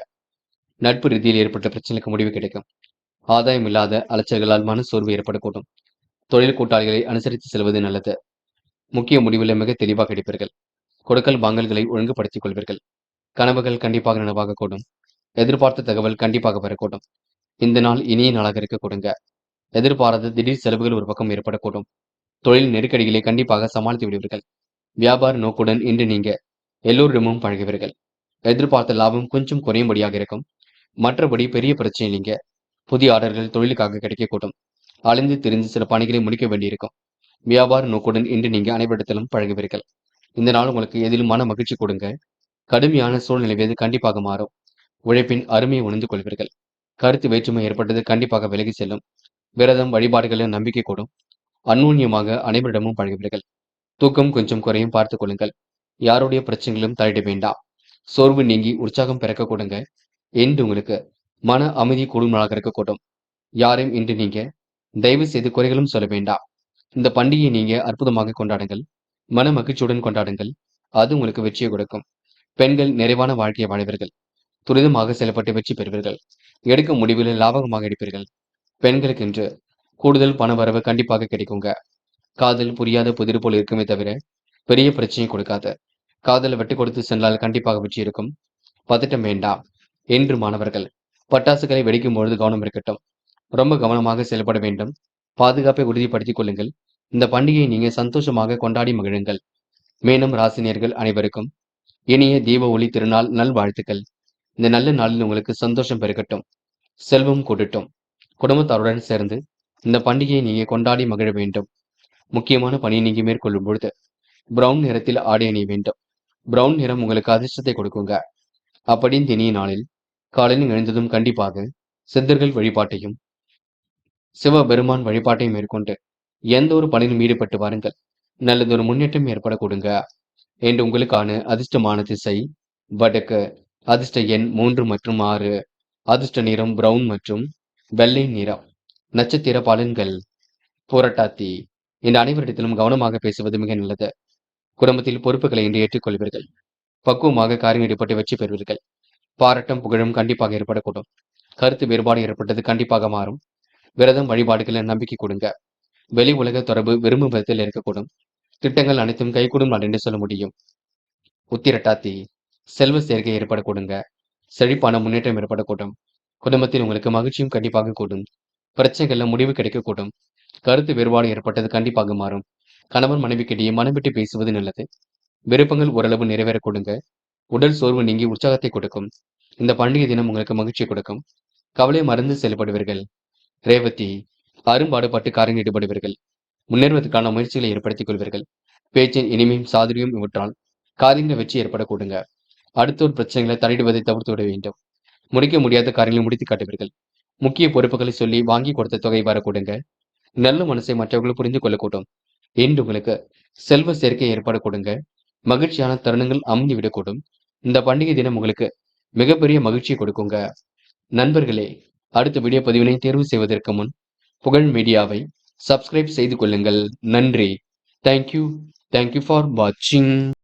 நட்பு ரீதியில் ஏற்பட்ட பிரச்சனைக்கு முடிவு கிடைக்கும். ஆதாயம் இல்லாத அலைச்சல்களால் மன சோர்வு ஏற்படக்கூடும். தொழில் கூட்டாளிகளை அனுசரித்து செல்வது நல்லது. முக்கிய முடிவுகளை மிக தெளிவாக எடுப்பீர்கள். கொடுக்கல் வாங்கல்களை ஒழுங்குபடுத்திக் கொள்வீர்கள். கனவுகள் கண்டிப்பாக நனவாகக்கூடும். எதிர்பார்த்த தகவல் கண்டிப்பாக வரக்கூடும். இந்த நாள் இனிய நாளாக இருக்க கொடுங்க. எதிர்பாராத திடீர் செலவுகள் ஒரு பக்கம் ஏற்படக்கூடும். தொழில் நெருக்கடிகளை கண்டிப்பாக சமாளித்து விடுவீர்கள். வியாபார நோக்குடன் இன்று நீங்க எல்லோரிடமும் பழகுவீர்கள். எதிர்பார்த்த லாபம் கொஞ்சம் குறையும்படியாக இருக்கும். மற்றபடி பெரிய பிரச்சனை இல்லைங்க. புதிய ஆர்டர்கள் தொழிலுக்காக கிடைக்கக்கூடும். அலைந்து திரிந்து சில பணிகளை முடிக்க வேண்டியிருக்கும். வியாபார நோக்குடன் இன்று நீங்க அனைவரிடத்திலும் பழகுவீர்கள். இந்த நாள் உங்களுக்கு எதிலும் மன மகிழ்ச்சி கொடுங்க. கடுமையான சூழ்நிலை வேது கண்டிப்பாக மாறும். உழைப்பின் அருமையை உணர்ந்து கொள்வீர்கள். கருத்து வேற்றுமை ஏற்பட்டது கண்டிப்பாக விலகி செல்லும். விரதம் வழிபாடுகளில் நம்பிக்கை கூடும். அந்நூன்யமாக அனைவரிடமும் பழகுவீர்கள். தூக்கம் கொஞ்சம் குறையும் பார்த்துக் கொள்ளுங்கள். யாருடைய பிரச்சனைகளும் தலையிட வேண்டாம். சோர்வு நீங்கி உற்சாகம் பிறக்க கொடுங்க. என்று உங்களுக்கு மன அமைதி கூடும் நாளாக இருக்கக்கூடும். யாரையும் இன்று நீங்க தயவு செய்து குறைகளும் சொல்ல வேண்டாம். இந்த பண்டிகையை நீங்க அற்புதமாக கொண்டாடுங்கள். மன மகிழ்ச்சியுடன் கொண்டாடுங்கள். அது உங்களுக்கு வெற்றியை கொடுக்கும். பெண்கள் நிறைவான வாழ்க்கையை வாழ்வீர்கள். துரிதமாக செயல்பட்டு வெற்றி பெறுவீர்கள். எடுக்கும் முடிவுகளில் லாபகமாக எடுப்பீர்கள். பெண்களுக்கு இன்று கூடுதல் பண வரவு கண்டிப்பாக கிடைக்குங்க. காதல் புரியாத புதிர் போல் இருக்குமே தவிர பெரிய பிரச்சனையை கொடுக்காது. காதல் வெட்டு கொடுத்து சென்றால் கண்டிப்பாக வெற்றி இருக்கும். பதட்டம் வேண்டாம். என்று மாணவர்கள் பட்டாசுகளை வெடிக்கும் பொழுது கவனம் இருக்கட்டும். ரொம்ப கவனமாக செயல்பட வேண்டும். பாதுகாப்பை உறுதிப்படுத்திக் கொள்ளுங்கள். இந்த பண்டிகையை நீங்க சந்தோஷமாக கொண்டாடி மகிழுங்கள். மேலும் ராசினியர்கள் அனைவருக்கும் இனிய தீப ஒளி திருநாள் நல்வாழ்த்துக்கள். இந்த நல்ல நாளில் உங்களுக்கு சந்தோஷம் பெருகட்டும். செல்வம் கூடட்டும். குடும்பத்தாருடன் சேர்ந்து இந்த பண்டிகையை நீங்க கொண்டாடி மகிழ வேண்டும். முக்கியமான பணியை நீங்க மேற்கொள்ளும் பொழுது பிரவுன் நிறத்தில் ஆடை அணிய வேண்டும். பிரவுன் நிறம் உங்களுக்கு அதிர்ஷ்டத்தை கொடுக்குங்க. அப்படி இந்த இனிய நாளில் காலையில் எழுந்ததும் கண்டிப்பாக சித்தர்கள் வழிபாட்டையும் சிவபெருமான் வழிபாட்டையும் மேற்கொண்டு எந்த ஒரு பணியிலும் ஈடுபட்டு வாருங்கள். நல்லதொரு முன்னேற்றம் ஏற்பட கொடுங்க. என்று உங்களுக்கான அதிர்ஷ்டமான திசை வடக்கு. அதிர்ஷ்ட எண் 3 மற்றும் 6. அதிர்ஷ்ட நிறம் பிரவுன் மற்றும் வெள்ளை நிறம். நட்சத்திர பலன்கள். புரட்டாத்தி. இந்த அனைவரிடத்திலும் கவனமாக பேசுவது மிக நல்லது. குடும்பத்தில் பொறுப்புகளை இன்று ஏற்றுக்கொள்வீர்கள். பக்குவமாக காரியம் ஈடுபட்டு வெற்றி பெறுவீர்கள். பாராட்டம் புகழும் கண்டிப்பாக ஏற்படக்கூடும். கருத்து வேறுபாடு ஏற்பட்டது கண்டிப்பாக மாறும். விரதம் வழிபாடுகளை நம்பிக்கை கொடுங்க. வெளி உலக தொடர்பு விரும்பும் விதத்தில் இருக்கக்கூடும். திட்டங்கள் அனைத்தும் கைகூடும் நாள் என்று சொல்ல முடியும். உத்திரட்டாத்தி. செல்வ சேர்க்கை ஏற்பட கொடுங்க. செழிப்பான முன்னேற்றம் ஏற்படக்கூடும். குடும்பத்தில் உங்களுக்கு மகிழ்ச்சியும் கண்டிப்பாக கூடும். பிரச்சனைகள்ல முடிவு கிடைக்கக்கூடும். கருத்து வேறுபாடு ஏற்பட்டது கண்டிப்பாக மாறும். கணவன் மனைவிக்கிடையே மனம் விட்டு பேசுவது நல்லது. விருப்பங்கள் ஓரளவு நிறைவேற கொடுங்க. உடல் சோர்வு நீங்கி உற்சாகத்தை கொடுக்கும். இந்த பண்டிகை தினம் உங்களுக்கு மகிழ்ச்சி கொடுக்கும். கவலை மறந்து செயல்படுவீர்கள். ரேவதி. அரும்பாடுபட்டு காரியம் ஈடுபடுவீர்கள். முன்னேறுவதற்கான முயற்சிகளை ஏற்படுத்திக் கொள்வீர்கள். பேச்சின் இனிமையும் சாதுரியம் இவற்றால் காரியங்க வெற்றி ஏற்படக்கூடுங்க. அடுத்தோர் பிரச்சனைகளை தலையிடுவதை தவிர்த்து விட வேண்டும். முடிக்க முடியாத காரியங்களை முடித்து காட்டுவீர்கள். முக்கிய பொறுப்புகளை சொல்லி வாங்கி கொடுத்த தொகை வரக்கூடுங்க. நல்ல மனசை மற்றவர்கள் புரிந்து கொள்ளக்கூடும். இன்று உங்களுக்கு செல்வ சேர்க்கை ஏற்படக்கூடுங்க. மகிழ்ச்சியான தருணங்கள் அமைந்து விடக்கூடும். இந்த பண்டிகை தினம் உங்களுக்கு மிகப்பெரிய மகிழ்ச்சியை கொடுக்குங்க. நண்பர்களே, அடுத்த வீடியோ பதிவினை தேர்வு செய்வதற்கு முன் புகழ் மீடியாவை சப்ஸ்கிரைப் செய்து கொள்ளுங்கள். நன்றி. தேங்க்யூ ஃபார் வாட்சிங்.